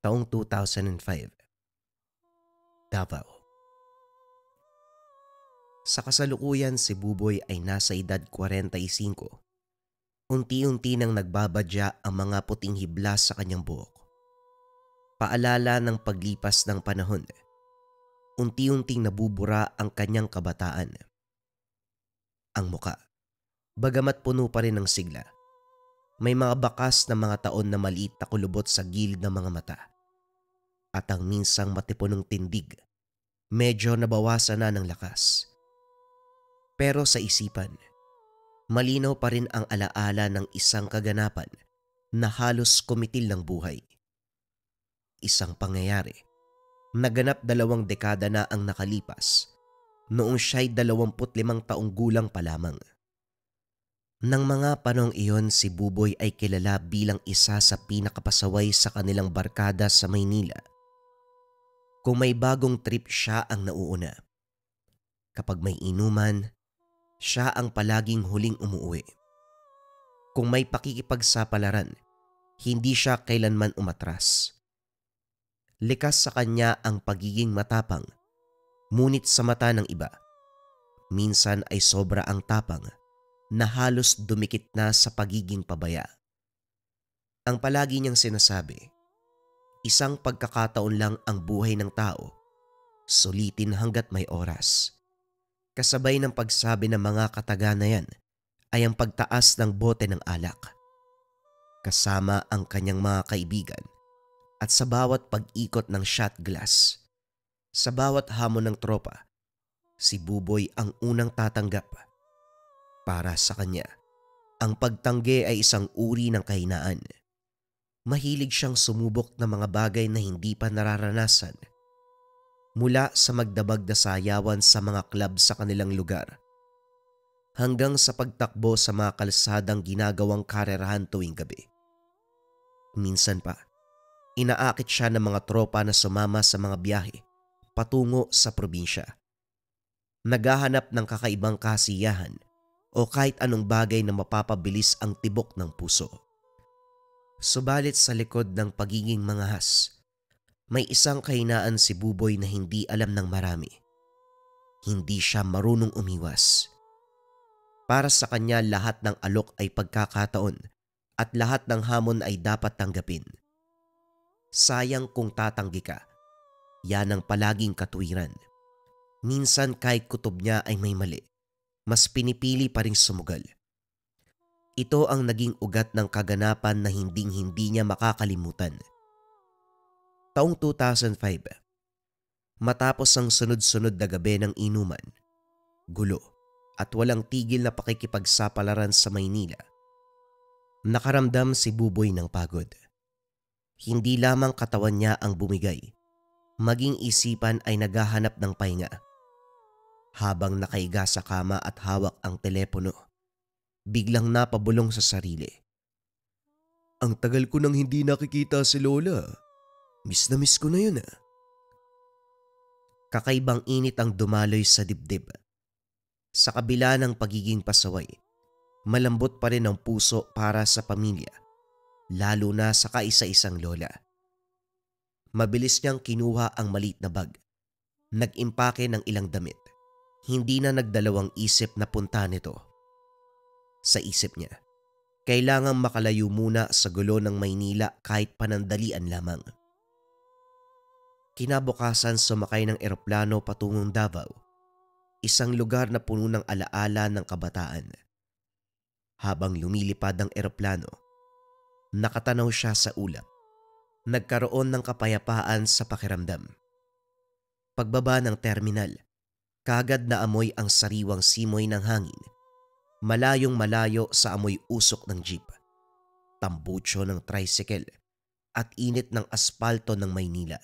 Taong 2005, Davao. Sa kasalukuyan si Buboy ay nasa edad 45. Unti-unti nang nagbabadya ang mga puting hibla sa kanyang buhok. Paalala ng paglipas ng panahon, unti-unting nabubura ang kanyang kabataan. Ang muka, bagamat puno pa rin ng sigla, may mga bakas na mga taon na maliit na kulubot sa gilid ng mga mata. At ang minsang matipunong tindig, medyo nabawasan na ng lakas. Pero sa isipan, Malinaw pa rin ang alaala ng isang kaganapan na halos kumitil ng buhay. Isang pangyayari, naganap 2 dekada na ang nakalipas noong siya'y 25 taong gulang pa lamang. Nang mga panong iyon, si Buboy ay kilala bilang isa sa pinakapasaway sa kanilang barkada sa Maynila. Kung may bagong trip, siya ang nauuna. Kapag may inuman, siya ang palaging huling umuwi. Kung may pakikipagsapalaran, hindi siya kailanman umatras. Likas sa kanya ang pagiging matapang, ngunit sa mata ng iba, minsan ay sobra ang tapang na halos dumikit na sa pagiging pabaya. Ang palagi niyang sinasabi, isang pagkakataon lang ang buhay ng tao, sulitin hanggat may oras. Kasabay ng pagsabi ng mga kataga na yan ay ang pagtaas ng bote ng alak. Kasama ang kanyang mga kaibigan at sa bawat pag-ikot ng shot glass, sa bawat hamon ng tropa, si Buboy ang unang tatanggap. Para sa kanya, ang pagtanggi ay isang uri ng kahinaan. Mahilig siyang sumubok ng mga bagay na hindi pa nararanasan. Mula sa magdabag na sayawan sa mga club sa kanilang lugar, hanggang sa pagtakbo sa mga kalsadang ginagawang karerahan tuwing gabi. Minsan pa, inaakit siya ng mga tropa na sumama sa mga biyahe patungo sa probinsya. Naghahanap ng kakaibang kasiyahan o kahit anong bagay na mapapabilis ang tibok ng puso. Subalit sa likod ng pagiging mangahas, may isang kahinaan si Buboy na hindi alam ng marami. Hindi siya marunong umiwas. Para sa kanya, lahat ng alok ay pagkakataon at lahat ng hamon ay dapat tanggapin. Sayang kung tatanggi ka. Yan ang palaging katuwiran. Minsan kahit kutob niya ay may mali, mas pinipili pa ring sumugal. Ito ang naging ugat ng kaganapan na hinding-hindi niya makakalimutan. Taong 2005, matapos ang sunod-sunod na gabi ng inuman, gulo at walang tigil na pakikipagsapalaran sa Maynila, nakaramdam si Buboy ng pagod. Hindi lamang katawan niya ang bumigay, maging isipan ay naghahanap ng pahinga. Habang nakaiga sa kama at hawak ang telepono, biglang napabulong sa sarili. Ang tagal ko nang hindi nakikita si Lola. Miss na miss ko na yun . Kakaibang init ang dumaloy sa dibdib. Sa kabila ng pagiging pasaway, malambot pa rin ang puso para sa pamilya, lalo na sa kaisa-isang lola. Mabilis niyang kinuha ang maliit na bag. Nag-impake ng ilang damit. Hindi na nagdalawang isip na punta nito. Sa isip niya, kailangang makalayo muna sa gulo ng Maynila kahit panandalian lamang. Kinabukasan, sumakay ng eroplano patungong Davao, isang lugar na puno ng alaala ng kabataan. Habang lumilipad ang eroplano, nakatanaw siya sa ulap. Nagkaroon ng kapayapaan sa pakiramdam. Pagbaba ng terminal, kagad na amoy ang sariwang simoy ng hangin, malayong malayo sa amoy usok ng jeep, tambucho ng tricycle at init ng aspalto ng Maynila.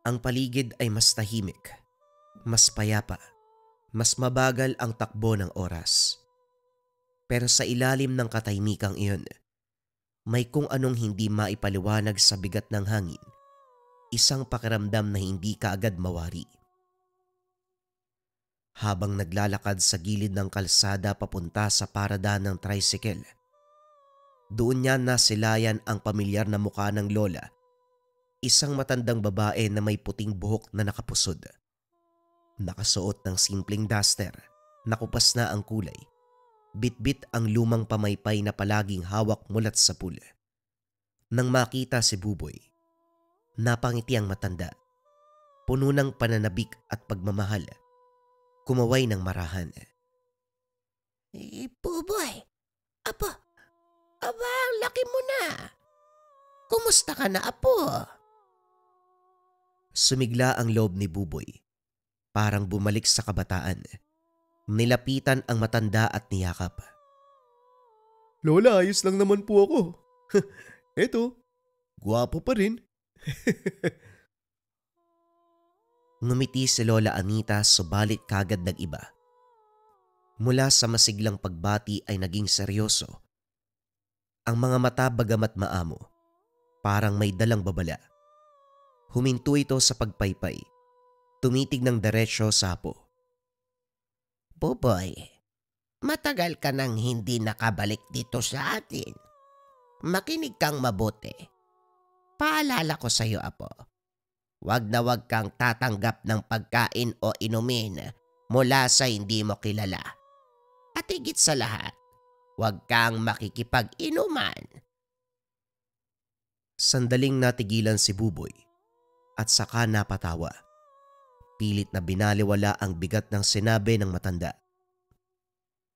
Ang paligid ay mas tahimik, mas payapa, mas mabagal ang takbo ng oras. Pero sa ilalim ng katahimikang iyon, may kung anong hindi maipaliwanag sa bigat ng hangin, isang pakiramdam na hindi kaagad mawari. Habang naglalakad sa gilid ng kalsada papunta sa paradahan ng tricycle, doon niya nasilayan ang pamilyar na mukha ng lola, isang matandang babae na may puting buhok na nakapusod. Nakasuot ng simpleng duster, nakupas na ang kulay, bitbit ang lumang pamaypay na palaging hawak mulat sa pool. Nang makita si Buboy, napangiti ang matanda, puno ng pananabik at pagmamahal. Kumaway ng marahan. Buboy, aba, ang laki mo na. Kumusta ka na, apo? Sumigla ang loob ni Buboy. Parang bumalik sa kabataan. Nilapitan ang matanda at niyakap. Lola, ayos lang naman po ako. Eto, gwapo pa rin. Ngumiti si Lola Anita subalit kagad nag-iba. Mula sa masiglang pagbati ay naging seryoso. Ang mga mata bagamat maamo, parang may dalang babala. Huminto ito sa pagpaypay. Tumitig ng diretsyo sa apo. Buboy, matagal ka nang hindi nakabalik dito sa atin. Makinig kang mabuti. Paalala ko sa iyo, apo. Wag na wag kang tatanggap ng pagkain o inumin mula sa hindi mo kilala. At higit sa lahat, wag kang makikipag-inuman. Sandaling natigilan si Buboy at saka napatawa. Pilit na binaliwala ang bigat ng sinabi ng matanda.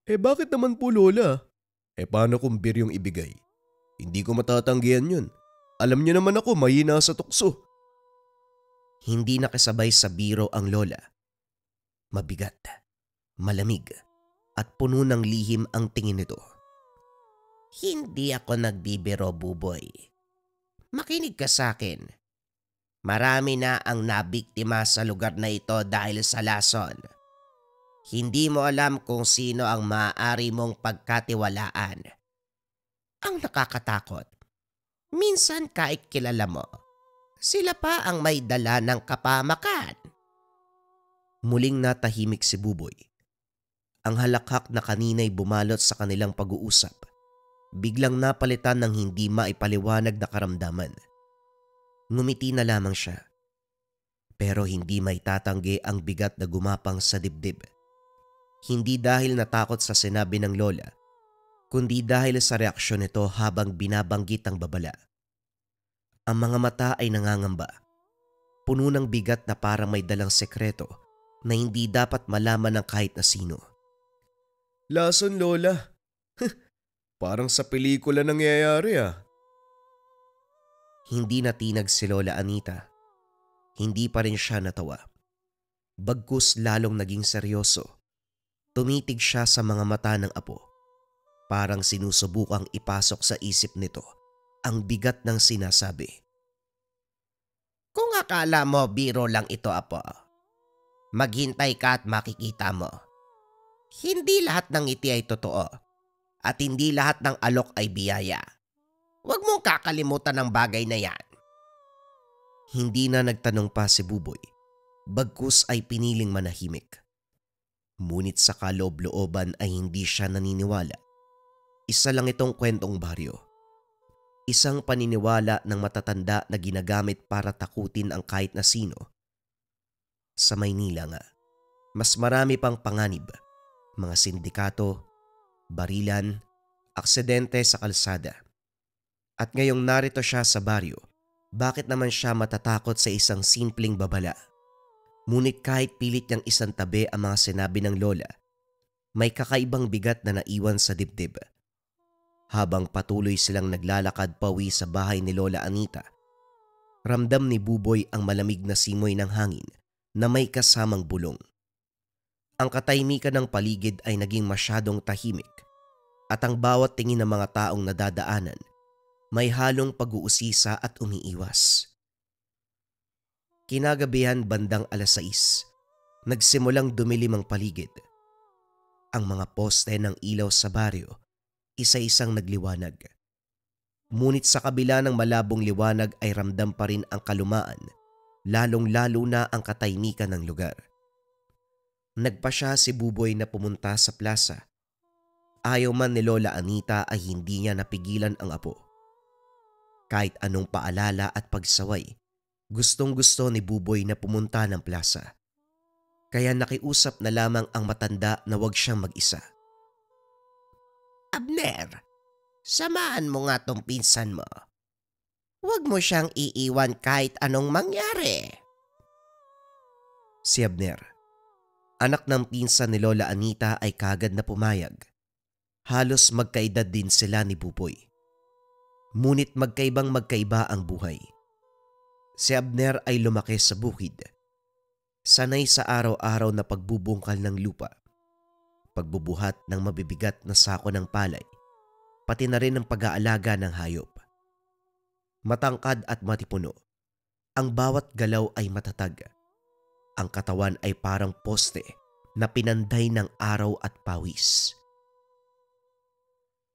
Bakit naman po, Lola? Paano kung beer yung ibigay? Hindi ko matatanggihan yun. Alam niyo naman ako, mahina sa tukso. Hindi nakasabay sa biro ang lola. Mabigat, malamig, at puno ng lihim ang tingin nito. Hindi ako nagbibiro, Buboy. Makinig ka sa akin. Marami na ang nabiktima sa lugar na ito dahil sa lason. Hindi mo alam kung sino ang maaari mong pagkatiwalaan. Ang nakakatakot, minsan kahit kilala mo, sila pa ang may dala ng kapamakan. Muling natahimik si Buboy. Ang halakhak na kanina'y bumalot sa kanilang pag-uusap. Biglang napalitan ng hindi maipaliwanag na karamdaman. Ngumiti na lamang siya. Pero hindi may tatanggi ang bigat na gumapang sa dibdib. Hindi dahil natakot sa sinabi ng lola, kundi dahil sa reaksyon nito habang binabanggit ang babala. Ang mga mata ay nangangamba. Puno ng bigat na parang may dalang sekreto na hindi dapat malaman ng kahit na sino. Lason, Lola. Parang sa pelikula nangyayari ah. Hindi natinag si Lola Anita. Hindi pa rin siya natawa. Bagkus lalong naging seryoso. Tumitig siya sa mga mata ng apo. Parang sinusubukang ipasok sa isip nito ang bigat ng sinasabi. Kung akala mo biro lang ito, apo, maghintay ka at makikita mo. Hindi lahat ng ngiti ay totoo at hindi lahat ng alok ay biyaya. Huwag mong kakalimutan ang bagay na yan. Hindi na nagtanong pa si Buboy. Bagkus ay piniling manahimik. Ngunit sa kaloob-looban ay hindi siya naniniwala. Isa lang itong kwentong baryo. Isang paniniwala ng matatanda na ginagamit para takutin ang kahit na sino. Sa Maynila nga, mas marami pang panganib, mga sindikato, barilan, aksidente sa kalsada. At ngayong narito siya sa baryo, bakit naman siya matatakot sa isang simpleng babala? Ngunit kahit pilit niyang isang tabi ang mga sinabi ng lola, may kakaibang bigat na naiwan sa dibdib. Habang patuloy silang naglalakad pauwi sa bahay ni Lola Anita, ramdam ni Buboy ang malamig na simoy ng hangin na may kasamang bulong. Ang katahimikan ng paligid ay naging masyadong tahimik at ang bawat tingin ng mga taong nadadaanan may halong pag-uusisa at umiiwas. Kinagabihan bandang 6:00, nagsimulang dumilim ang paligid. Ang mga poste ng ilaw sa baryo, isa-isang nagliwanag. Ngunit sa kabila ng malabong liwanag ay ramdam pa rin ang kalumaan, lalong-lalo na ang katahimikan ng lugar. Nagpasya si Buboy na pumunta sa plaza. Ayaw man ni Lola Anita ay hindi niya napigilan ang apo. Kahit anong paalala at pagsaway, gustong-gusto ni Buboy na pumunta ng plaza. Kaya nakiusap na lamang ang matanda na huwag siyang mag-isa. Abner, samahan mo nga tong pinsan mo. Huwag mo siyang iiwan kahit anong mangyari. Si Abner, anak ng pinsan ni Lola Anita, ay kagad na pumayag. Halos magkaedad din sila ni Buboy. Ngunit magkaibang-magkaiba ang buhay. Si Abner ay lumaki sa bukid. Sanay sa araw-araw na pagbubungkal ng lupa, pagbubuhat ng mabibigat na sako ng palay, pati na rin ang pag-aalaga ng hayop. Matangkad at matipuno, ang bawat galaw ay matatag. Ang katawan ay parang poste na pinanday ng araw at pawis.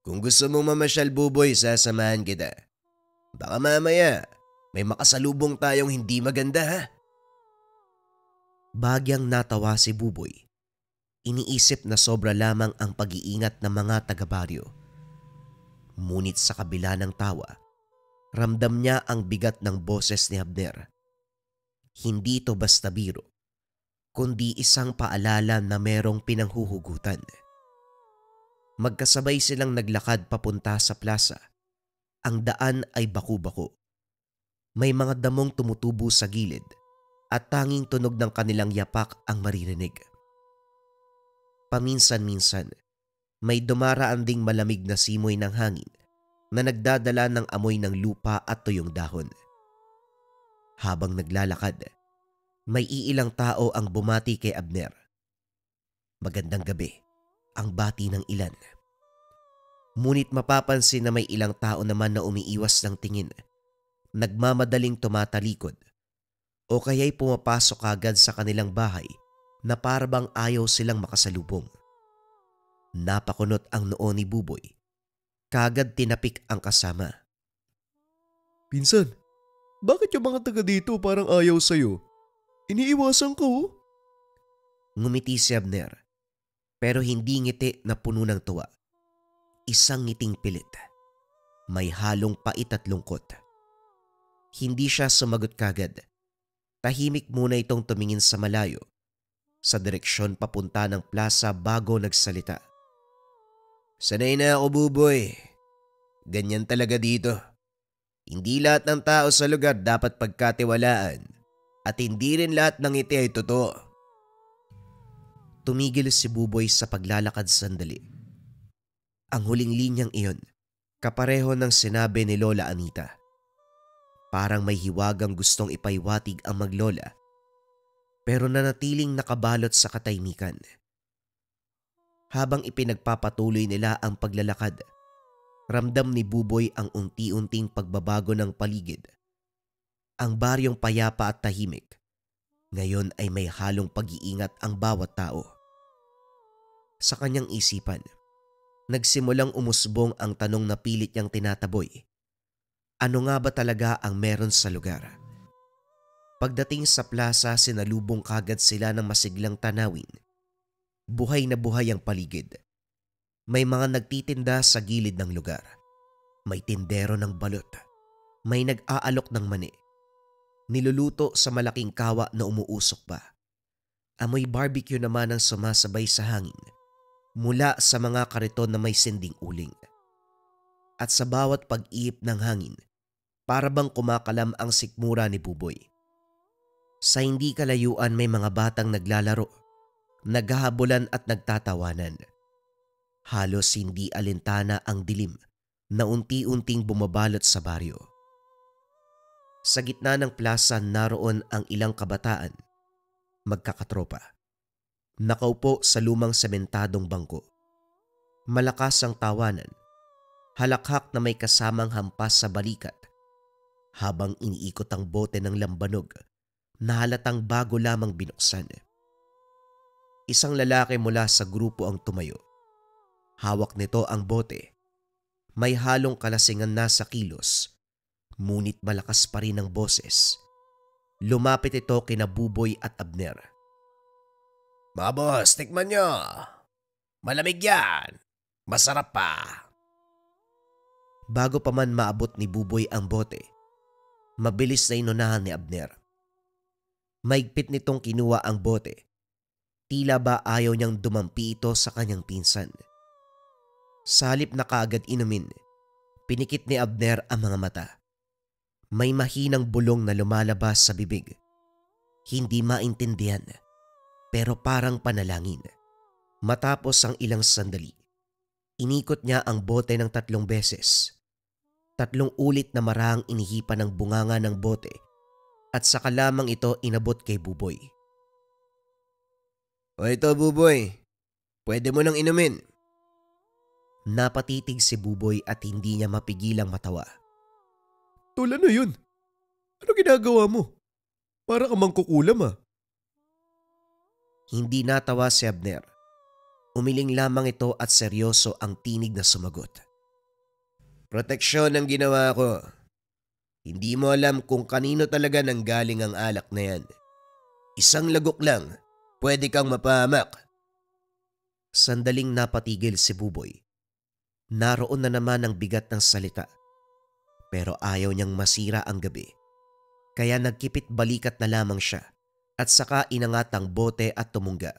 Kung gusto mong mamasyal, Buboy, sasamahan kita. Baka mamaya may makasalubong tayong hindi maganda, ha? Bagyang natawa si Buboy. Iniisip na sobra lamang ang pag-iingat ng mga taga-baryo. Ngunit sa kabila ng tawa, ramdam niya ang bigat ng boses ni Abner. Hindi ito basta biro, kundi isang paalala na merong pinanghuhugutan. Magkasabay silang naglakad papunta sa plaza. Ang daan ay baku-bako. May mga damong tumutubo sa gilid at tanging tunog ng kanilang yapak ang maririnig. Paminsan-minsan, may dumaraan ding malamig na simoy ng hangin na nagdadala ng amoy ng lupa at tuyong dahon. Habang naglalakad, may iilang tao ang bumati kay Abner. Magandang gabi, ang bati ng ilan. Ngunit mapapansin na may ilang tao naman na umiiwas ng tingin, nagmamadaling tumatalikod, o kaya'y pumapasok agad sa kanilang bahay na parabang ayaw silang makasalubong. Napakunot ang noo ni Buboy. Kagad tinapik ang kasama. Pinsan, bakit yung mga taga dito parang ayaw sa'yo? Iniiwasan ka, oh. Ngumiti si Abner, pero hindi ngiti na puno ng tuwa. Isang ngiting pilit. May halong pait at lungkot. Hindi siya sumagot kagad. Tahimik muna itong tumingin sa malayo, sa direksyon papunta ng plaza bago nagsalita. Sanay na ako, Buboy. Ganyan talaga dito. Hindi lahat ng tao sa lugar dapat pagkatiwalaan at hindi rin lahat ng ngiti ay totoo. Tumigil si Buboy sa paglalakad sandali. Ang huling linyang iyon, kapareho ng sinabi ni Lola Anita. Parang may hiwagang gustong ipaiwatig ang maglola, pero nanatiling nakabalot sa katahimikan. Habang ipinagpapatuloy nila ang paglalakad, ramdam ni Buboy ang unti-unting pagbabago ng paligid. Ang baryong payapa at tahimik, ngayon ay may halong pag-iingat ang bawat tao. Sa kanyang isipan, nagsimulang umusbong ang tanong na pilit niyang tinataboy. Ano nga ba talaga ang meron sa lugar? Pagdating sa plaza, sinalubong kagad sila ng masiglang tanawin. Buhay na buhay ang paligid. May mga nagtitinda sa gilid ng lugar. May tindero ng balot. May nag-aalok ng mani. Niluluto sa malaking kawa na umuusok pa. Amoy barbecue naman ang sumasabay sa hangin mula sa mga kariton na may sinding uling. At sa bawat pag-iip ng hangin, para bang kumakalam ang sikmura ni Buboy. Sa hindi kalayuan may mga batang naglalaro, naghahabulan at nagtatawanan. Halos hindi alintana ang dilim na unti-unting bumabalot sa baryo. Sa gitna ng plaza naroon ang ilang kabataan, magkakatropa. Nakaupo sa lumang sementadong bangko. Malakas ang tawanan, halakhak na may kasamang hampas sa balikat, habang iniikot ang bote ng lambanog na halatang bago lamang binuksan. Isang lalaki mula sa grupo ang tumayo. Hawak nito ang bote. May halong kalasingan na sa kilos, ngunit malakas pa rin ang boses. Lumapit ito kina Buboy at Abner. Mga boss, tikman nyo. Malamig yan. Masarap pa. Bago pa man maabot ni Buboy ang bote, mabilis na inunahan ni Abner. Maigpit nitong kinuha ang bote. Tila ba ayaw niyang dumampi ito sa kanyang pinsan. Sa halip na kaagad inumin, pinikit ni Abner ang mga mata. May mahinang bulong na lumalabas sa bibig. Hindi maintindihan, pero parang panalangin. Matapos ang ilang sandali, inikot niya ang bote ng 3 beses. 3 ulit na marahang inihipan ng bunganga ng bote at saka lamang ito inabot kay Buboy. O ito, Buboy. Pwede mo nang inumin. Napatitig si Buboy at hindi niya mapigilang matawa. Tol, ano yun? Ano ginagawa mo? Para ka mangkukulam ah. Hindi natawa si Abner. Umiling lamang ito at seryoso ang tinig na sumagot. Proteksyon ang ginawa ko. Hindi mo alam kung kanino talaga nanggaling ang alak na yan. Isang lagok lang, pwede kang mapahamak. Sandaling napatigil si Buboy. Naroon na naman ang bigat ng salita. Pero ayaw niyang masira ang gabi. Kaya nagkipit balikat na lamang siya at saka inangat ang bote at tumungga.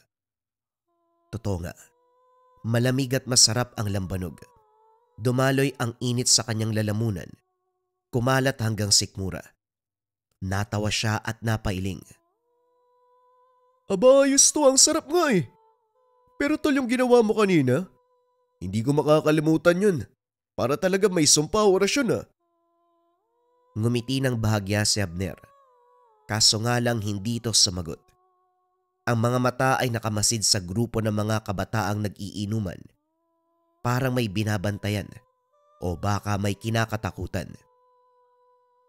Totoo nga, malamig at masarap ang lambanog. Dumaloy ang init sa kanyang lalamunan. Kumalat hanggang sikmura. Natawa siya at napailing. Aba, ayos to, ang sarap nga eh. Pero tol, yung ginawa mo kanina, hindi ko makakalimutan yun. Para talaga may sumpa orasyon ah. Ngumiti ng bahagya si Abner. Kaso nga lang hindi ito sumagot. Ang mga mata ay nakamasid sa grupo ng mga kabataang nag-iinuman. Parang may binabantayan o baka may kinakatakutan.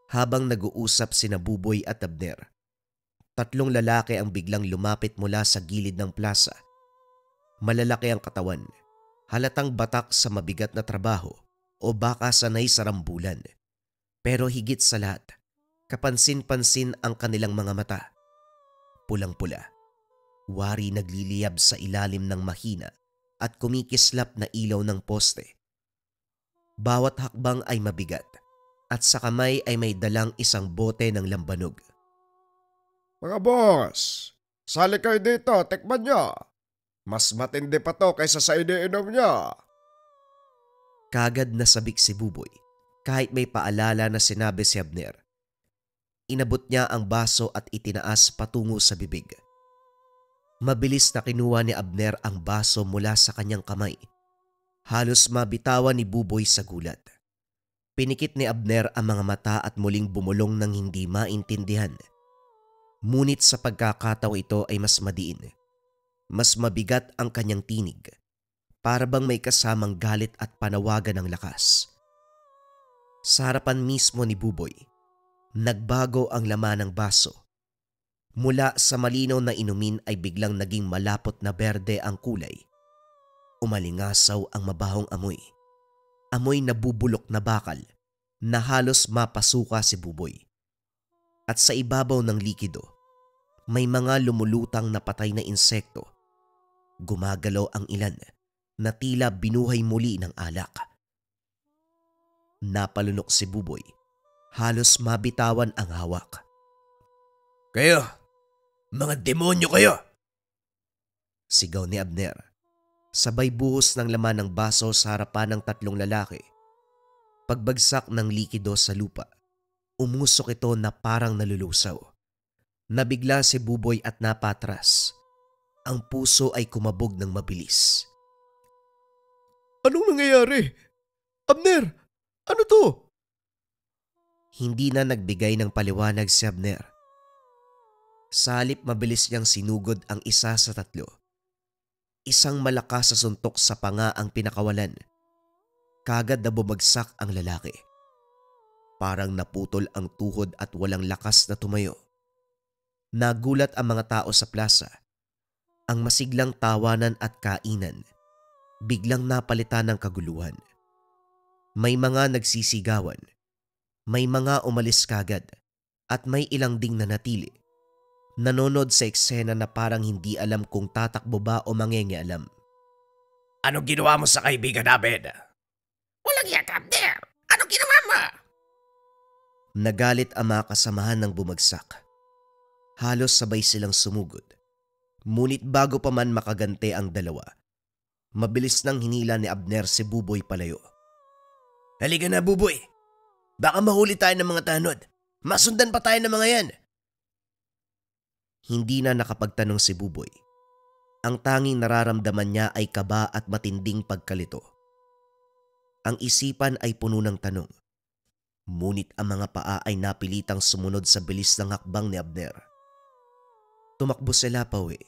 Habang nag-uusap sina Buboy at Abner, 3 lalaki ang biglang lumapit mula sa gilid ng plaza. Malalaki ang katawan, halatang batak sa mabigat na trabaho o baka sanay sa rambulan. Pero higit sa lahat, kapansin-pansin ang kanilang mga mata. Pulang-pula, wari nagliliyab sa ilalim ng mahina at kumikislap na ilaw ng poste. Bawat hakbang ay mabigat at sa kamay ay may dalang isang bote ng lambanog. Mga boss, sali kayo dito, tikman nyo. Mas matindi pa to kaysa sa iniinom nyo. Kagad nasabik si Buboy kahit may paalala na sinabi si Abner. Inabot niya ang baso at itinaas patungo sa bibig. Mabilis na kinuha ni Abner ang baso mula sa kanyang kamay. Halos mabitawan ni Buboy sa gulat. Pinikit ni Abner ang mga mata at muling bumulong ng hindi maintindihan. Ngunit sa pagkakataong ito ay mas madiin. Mas mabigat ang kanyang tinig. Para bang may kasamang galit at panawagan ng lakas. Sa harapan mismo ni Buboy, nagbago ang laman ng baso. Mula sa malinaw na inumin ay biglang naging malapot na berde ang kulay. Umalingasaw ang mabahong amoy. Amoy na bubulok na bakal na halos mapasuka si Buboy. At sa ibabaw ng likido, may mga lumulutang na patay na insekto. Gumagalaw ang ilan na tila binuhay muli ng alak. Napalunok si Buboy. Halos mabitawan ang hawak. Kayo! Mga demonyo kayo! Sigaw ni Abner. Sabay buhos ng laman ng baso sa harapan ng 3 lalaki. Pagbagsak ng likido sa lupa, umusok ito na parang nalulusaw. Nabigla si Buboy at napatras. Ang puso ay kumabog ng mabilis. Anong nangyayari? Abner, ano to? Hindi na nagbigay ng paliwanag si Abner. Sa halip mabilis niyang sinugod ang isa sa 3. Isang malakas sa suntok sa panga ang pinakawalan. Kagad na bumagsak ang lalaki. Parang naputol ang tuhod at walang lakas na tumayo. Nagulat ang mga tao sa plaza. Ang masiglang tawanan at kainan biglang napalitan ng kaguluhan. May mga nagsisigawan, may mga umalis kagad at may ilang ding nanatili. Nanonood sa eksena na parang hindi alam kung tatakbo ba o mangingialam. Anong ginawa mo sa kaibigan namin? Walang yakap, Abner! Anong ginawa mo? Nagalit ang mga kasamahan ng bumagsak. Halos sabay silang sumugod. Ngunit bago pa man makagante ang dalawa, mabilis nang hinila ni Abner si Buboy palayo. Halika na, Buboy. Baka mahuli tayo ng mga tanod. Masundan pa tayo ng mga yan. Hindi na nakapagtanong si Buboy. Ang tanging nararamdaman niya ay kaba at matinding pagkalito. Ang isipan ay puno ng tanong. Ngunit ang mga paa ay napilitang sumunod sa bilis ng hakbang ni Abner. Tumakbo sila pauwi.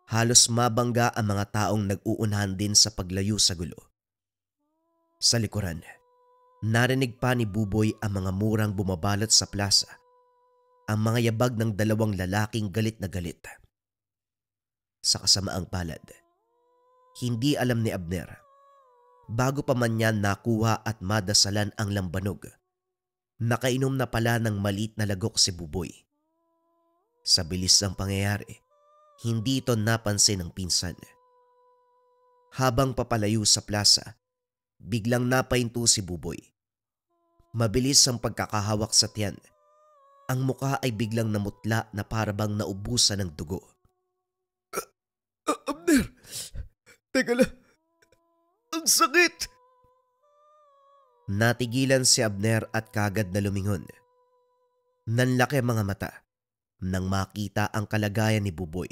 Halos mabangga ang mga taong nag-uunahan din sa paglayo sa gulo. Sa likuran, narinig pa ni Buboy ang mga murang bumabalot sa plaza, ang mga yabag ng dalawang lalaking galit na galit. Sa kasamaang palad, hindi alam ni Abner, bago pa man niya nakuha at madasalan ang lambanog, nakainom na pala ng maliit na lagok si Buboy. Sa bilis ng pangyayari, hindi ito napansin ng pinsan. Habang papalayo sa plaza, biglang napahinto si Buboy. Mabilis ang pagkakahawak sa tiyan. Ang mukha ay biglang namutla na parabang naubusan ng dugo. Abner! Teka lang! Ang sakit! Natigilan si Abner at kagad na lumingon. Nanlaki ang mga mata nang makita ang kalagayan ni Buboy.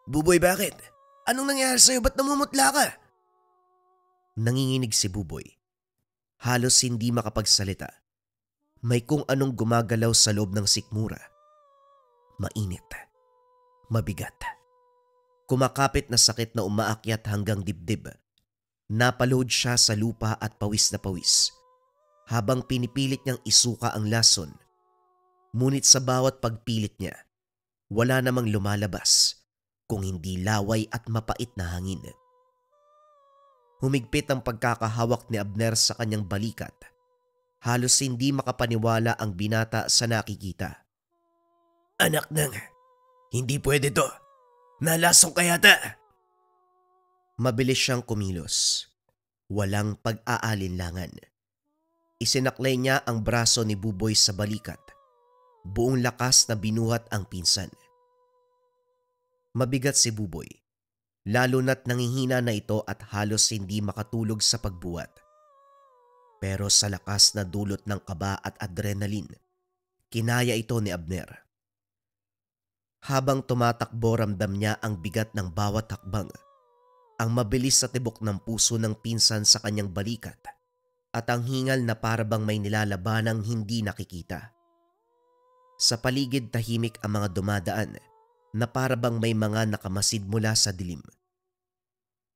Buboy, bakit? Anong nangyari sa'yo? Ba't namumutla ka? Nanginginig si Buboy. Halos hindi makapagsalita. May kung anong gumagalaw sa loob ng sikmura. Mainit. Mabigat. Kumakapit na sakit na umaakyat hanggang dibdib. Napalood siya sa lupa at pawis na pawis. Habang pinipilit niyang isuka ang lason. Ngunit sa bawat pagpilit niya, wala namang lumalabas kung hindi laway at mapait na hangin. Humigpit ang pagkakahawak ni Abner sa kanyang balikat. Halos hindi makapaniwala ang binata sa nakikita. Anak nang, hindi pwede to. Nalasong ka yata. Mabilis siyang kumilos. Walang pag-aalinlangan. Isinaklay niya ang braso ni Buboy sa balikat. Buong lakas na binuhat ang pinsan. Mabigat si Buboy, lalo na't nangihina na ito at halos hindi makatulog sa pagbuhat. Pero sa lakas na dulot ng kaba at adrenaline, kinaya ito ni Abner. Habang tumatakbo, ramdam niya ang bigat ng bawat hakbang, ang mabilis sa tibok ng puso ng pinsan sa kanyang balikat, at ang hingal na parabang may nilalabanang hindi nakikita. Sa paligid tahimik ang mga dumadaan na parabang may mga nakamasid mula sa dilim.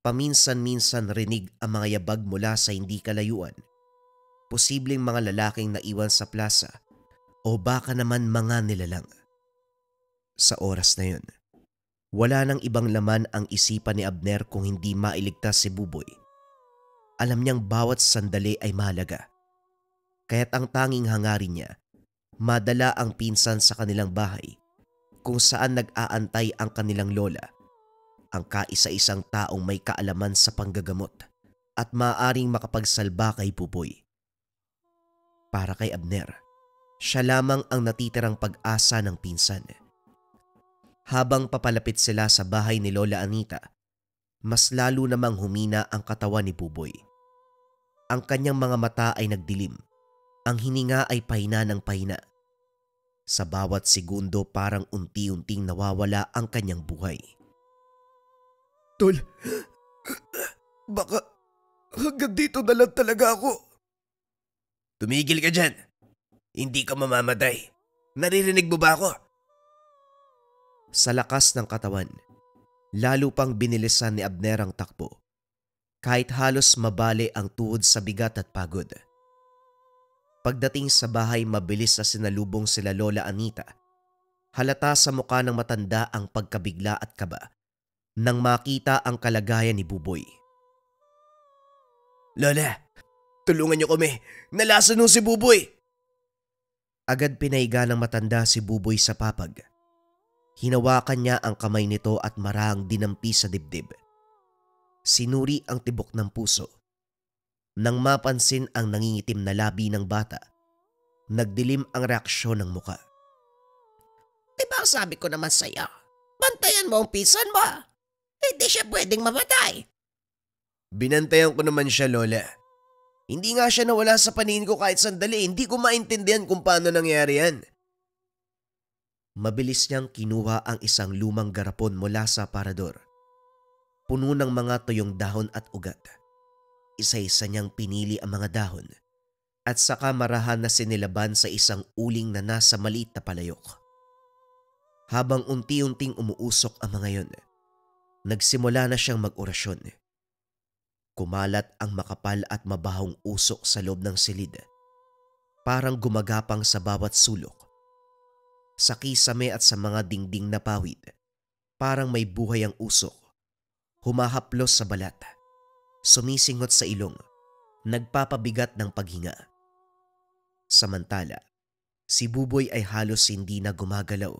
Paminsan-minsan rinig ang mga yabag mula sa hindi kalayuan. Posibleng mga lalaking naiwan sa plaza o baka naman mga nilalang. Sa oras na yun, wala nang ibang laman ang isipan ni Abner kung hindi mailigtas si Buboy. Alam niyang bawat sandali ay mahalaga. Kaya't ang tanging hangarin niya, madala ang pinsan sa kanilang bahay kung saan nag-aantay ang kanilang lola, ang kaisa-isang taong may kaalaman sa panggagamot at maaaring makapagsalba kay Buboy. Para kay Abner, siya lamang ang natitirang pag-asa ng pinsan. Habang papalapit sila sa bahay ni Lola Anita, mas lalo namang humina ang katawan ni Buboy. Ang kanyang mga mata ay nagdilim. Ang hininga ay pahina ng pahina. Sa bawat segundo parang unti-unting nawawala ang kanyang buhay. Tol, baka hanggang dito na lang talaga ako. Tumigil ka dyan. Hindi ka mamamatay. Naririnig mo ba ako? Sa lakas ng katawan, lalo pang binilisan ni Abner ang takbo. Kahit halos mabali ang tuhod sa bigat at pagod. Pagdating sa bahay, mabilis na sinalubong sila Lola Anita. Halata sa mukha ng matanda ang pagkabigla at kaba nang makita ang kalagayan ni Buboy. Lola, tulungan niyo kami. Nalason si Buboy. Agad pinaiga ng matanda si Buboy sa papag. Hinawakan niya ang kamay nito at marahang dinampi sa dibdib. Sinuri ang tibok ng puso. Nang mapansin ang nangingitim na labi ng bata, nagdilim ang reaksyon ng muka. Diba sabi ko naman sa'yo, bantayan mo ang pinsan mo. Hindi siya pwedeng mamatay. Binantayan ko naman siya, Lola. Hindi nga siya nawala sa paningin ko kahit sandali. Hindi ko maintindihan kung paano nangyari yan. Mabilis niyang kinuha ang isang lumang garapon mula sa aparador. Puno ng mga tuyong dahon at ugat. Isa-isa niyang pinili ang mga dahon at saka marahan na sinilaban sa isang uling na nasa maliit na palayok. Habang unti-unting umuusok ang mga yon, nagsimula na siyang mag-orasyon. Kumalat ang makapal at mabahong usok sa loob ng silid. Parang gumagapang sa bawat sulok. Sa kisame at sa mga dingding na pawid, parang may buhay ang usok. Humahaplos sa balat, sumisingot sa ilong, nagpapabigat ng paghinga. Samantala, si Buboy ay halos hindi na gumagalaw.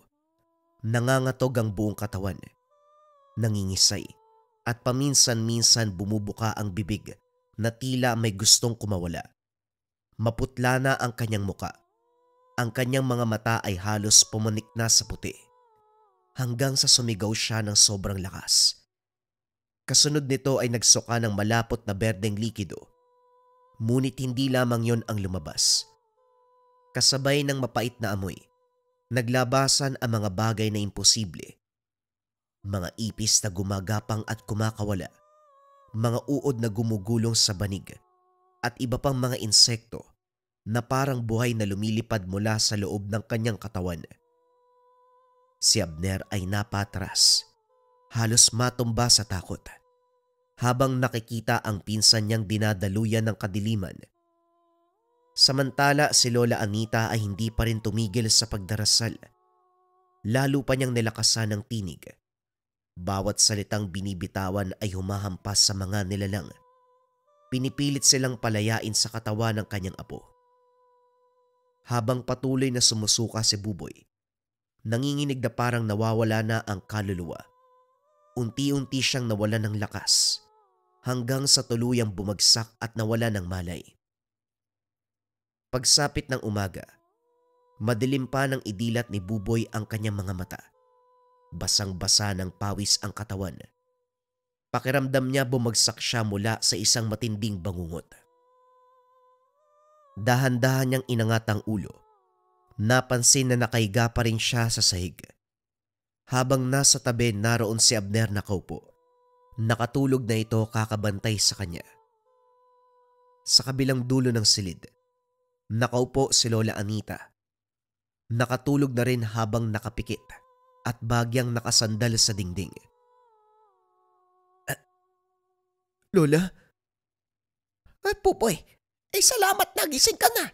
Nangangatog ang buong katawan, nangingisay, at paminsan-minsan bumubuka ang bibig na tila may gustong kumawala. Maputla na ang kanyang muka. Ang kanyang mga mata ay halos pumunik na sa puti. Hanggang sa sumigaw siya ng sobrang lakas. Kasunod nito ay nagsuka ng malapot na berdeng likido. Ngunit hindi lamang yon ang lumabas. Kasabay ng mapait na amoy, naglabasan ang mga bagay na imposible. Mga ipis na gumagapang at kumakawala, mga uod na gumugulong sa banig, at iba pang mga insekto na parang buhay na lumilipad mula sa loob ng kanyang katawan. Si Abner ay napatras, halos matumba sa takot, habang nakikita ang pinsan niyang dinadaluyan ng kadiliman. Samantala si Lola Anita ay hindi pa rin tumigil sa pagdarasal. Lalo pa niyang nilakasan ng tinig. Bawat salitang binibitawan ay humahampas sa mga nilalang. Pinipilit silang palayain sa katawan ng kanyang apo. Habang patuloy na sumusuka si Buboy, nanginginig na parang nawawala na ang kaluluwa. Unti-unti siyang nawala ng lakas hanggang sa tuluyang bumagsak at nawala ng malay. Pagsapit ng umaga, madilim pa ng idilat ni Buboy ang kanyang mga mata. Basang-basa ng pawis ang katawan. Pakiramdam niya bumagsak siya mula sa isang matinding bangungot. Dahan-dahan niyang inangat ang ulo. Napansin na nakahiga pa rin siya sa sahig. Habang nasa tabi naroon si Abner nakaupo. Nakatulog na ito kakabantay sa kanya. Sa kabilang dulo ng silid, nakaupo si Lola Anita. Nakatulog na rin habang nakapikit at bagyang nakasandal sa dingding. Lola? Ay, Pupoy, salamat na, gising ka na.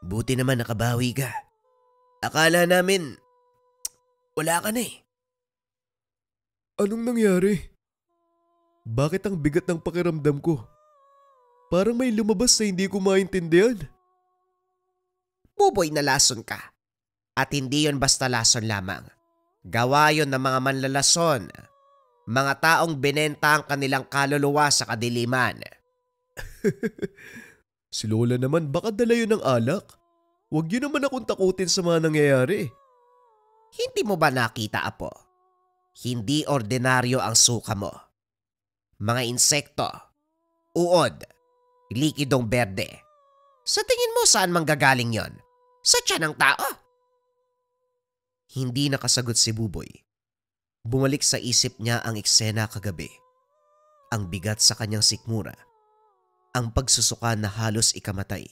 Buti naman nakabawi ka. Akala namin wala ka na eh. Anong nangyari? Bakit ang bigat ng pakiramdam ko? Parang may lumabas na hindi ko maintindihan. Buboy, na lason ka. At hindi yon basta lason lamang. Gawa yon ng mga manlalason. Mga taong binenta ang kanilang kaluluwa sa kadiliman. Si Lola naman baka dala yun ng alak. Huwag yun naman akong takutin sa mga nangyayari. Hindi mo ba nakita, Apo? Hindi ordinaryo ang suka mo. Mga insekto, uod, likidong berde. Sa tingin mo saan manggagaling yon? Sa tiyan ng tao? Hindi nakasagot si Buboy. Bumalik sa isip niya ang eksena kagabi. Ang bigat sa kanyang sikmura. Ang pagsusuka na halos ikamatay.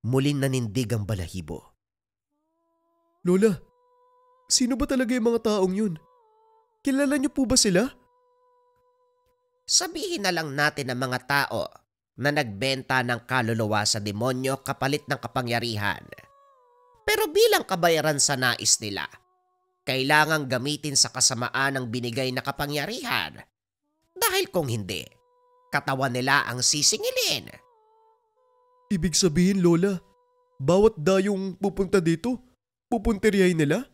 Muling nanindig ang balahibo. Lola, sino ba talaga yung mga taong yun? Kilala niyo po ba sila? Sabihin na lang natin ang mga tao na nagbenta ng kaluluwa sa demonyo kapalit ng kapangyarihan. Pero bilang kabayaran sa nais nila, kailangang gamitin sa kasamaan ang binigay na kapangyarihan. Dahil kung hindi, katawan nila ang sisingilin. Ibig sabihin, Lola, bawat dayong pupunta dito, pupunteriyahin nila?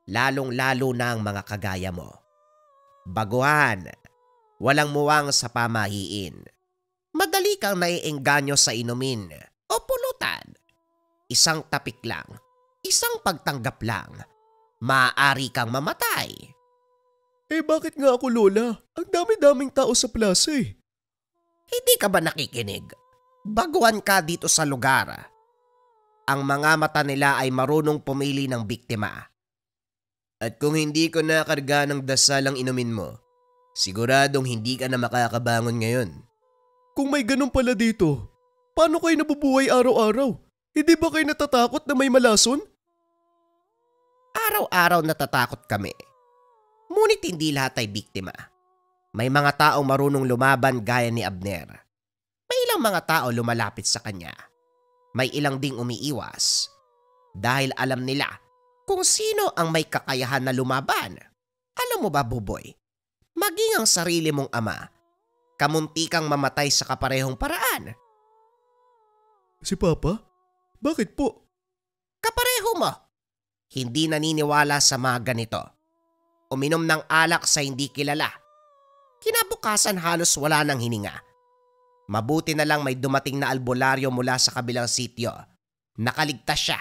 Lalong-lalo na ang mga kagaya mo. Baguhan, walang muwang sa pamahiin. Madali kang naiengganyo sa inumin o pulutan. Isang tapik lang, isang pagtanggap lang, maaari kang mamatay. Eh bakit nga ako, Lola? Ang dami-daming tao sa plaza eh. Hindi ka ba nakikinig? Baguhan ka dito sa lugar. Ang mga mata nila ay marunong pumili ng biktima. At kung hindi ko nakarga ng dasal ang inumin mo, siguradong hindi ka na makakabangon ngayon. Kung may ganun pala dito, paano kayo nabubuhay araw-araw? Hindi ba kayo natatakot na may malason? Araw-araw natatakot kami. Ngunit hindi lahat ay biktima. May mga taong marunong lumaban gaya ni Abner. May ilang mga tao lumalapit sa kanya. May ilang ding umiiwas. Dahil alam nila kung sino ang may kakayahan na lumaban. Alam mo ba, Buboy? Maging ang sarili mong ama, kamunti kang mamatay sa kaparehong paraan. Si Papa? Bakit po? Kapareho mo. Hindi naniniwala sa mga ganito. Uminom ng alak sa hindi kilala. Kinabukasan halos wala ng hininga. Mabuti na lang may dumating na albularyo mula sa kabilang sityo. Nakaligtas siya.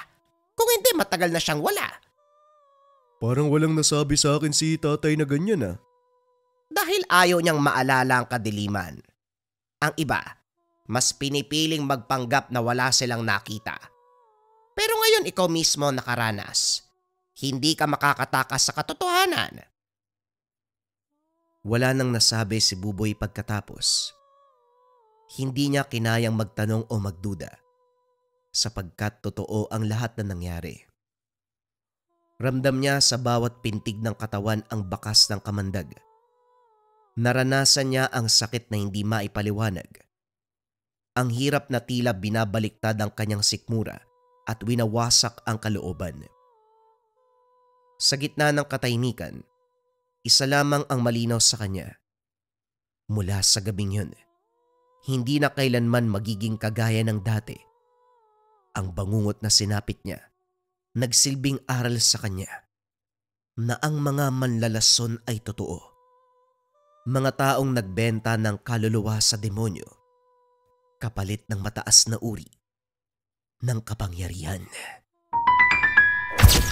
Kung hindi, matagal na siyang wala. Parang walang nasabi sa akin si tatay na ganyan ah. Dahil ayaw niyang maalala ang kadiliman. Ang iba, mas pinipiling magpanggap na wala silang nakita. Pero ngayon ikaw mismo nakaranas. Hindi ka makakatakas sa katotohanan. Wala nang nasabi si Buboy pagkatapos. Hindi niya kinayang magtanong o magduda sapagkat totoo ang lahat na nangyari. Ramdam niya sa bawat pintig ng katawan ang bakas ng kamandag. Naranasan niya ang sakit na hindi maipaliwanag. Ang hirap na tila binabaliktad ang kanyang sikmura at winawasak ang kalooban. Sa gitna ng katahimikan, isa lamang ang malinaw sa kanya. Mula sa gabing yun, hindi na kailanman magiging kagaya ng dati. Ang bangungot na sinapit niya, nagsilbing aral sa kanya na ang mga manlalason ay totoo. Mga taong nagbenta ng kaluluwa sa demonyo, kapalit ng mataas na uri ng kapangyarihan.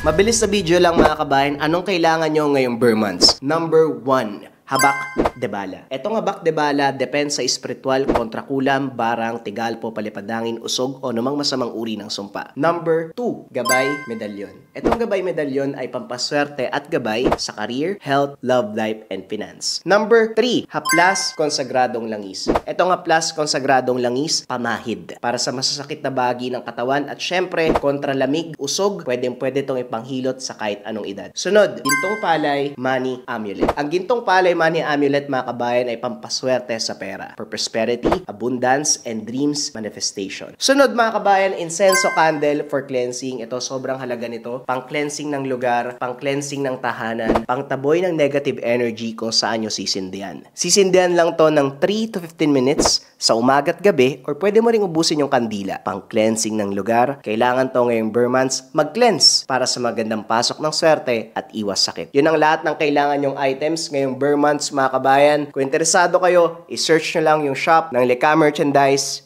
Mabilis na video lang mga kabayan, anong kailangan nyo ngayong Burr months? Number 1, habak de bala. Etong habak de bala depende sa espiritual, kontra kulam, barang, tigalpo, palipadangin, usog o namang masamang uri ng sumpa. Number 2, gabay medalyon. Etong gabay medalyon ay pampaswerte at gabay sa career, health, love life, and finance. Number 3, haplas konsagradong langis. Etong haplas konsagradong langis, pamahid. Para sa masasakit na bahagi ng katawan at syempre, kontra lamig, usog, pwede itong ipanghilot sa kahit anong edad. Sunod, gintong palay, money amulet. Ang gintong palay, money amulet mga kabayan ay pampaswerte sa pera for prosperity, abundance, and dreams manifestation. Sunod mga kabayan, incenso candle for cleansing. Ito sobrang halaga nito. Pang cleansing ng lugar, pang cleansing ng tahanan, pang taboy ng negative energy kung saan nyo sisindihan. Sisindihan lang to ng 3 to 15 minutes sa umaga at gabi or pwede mo ring ubusin yung kandila. Pang cleansing ng lugar, kailangan to ngayong Burr months mag-cleanse para sa magandang pasok ng swerte at iwas sakit. Yun ang lahat ng kailangan yung items ngayong Burr months mga kabayan. Kung interesado kayo, i-search nyo lang yung shop ng Leka Merchandise.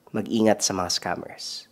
Mag-ingat sa mga scammers.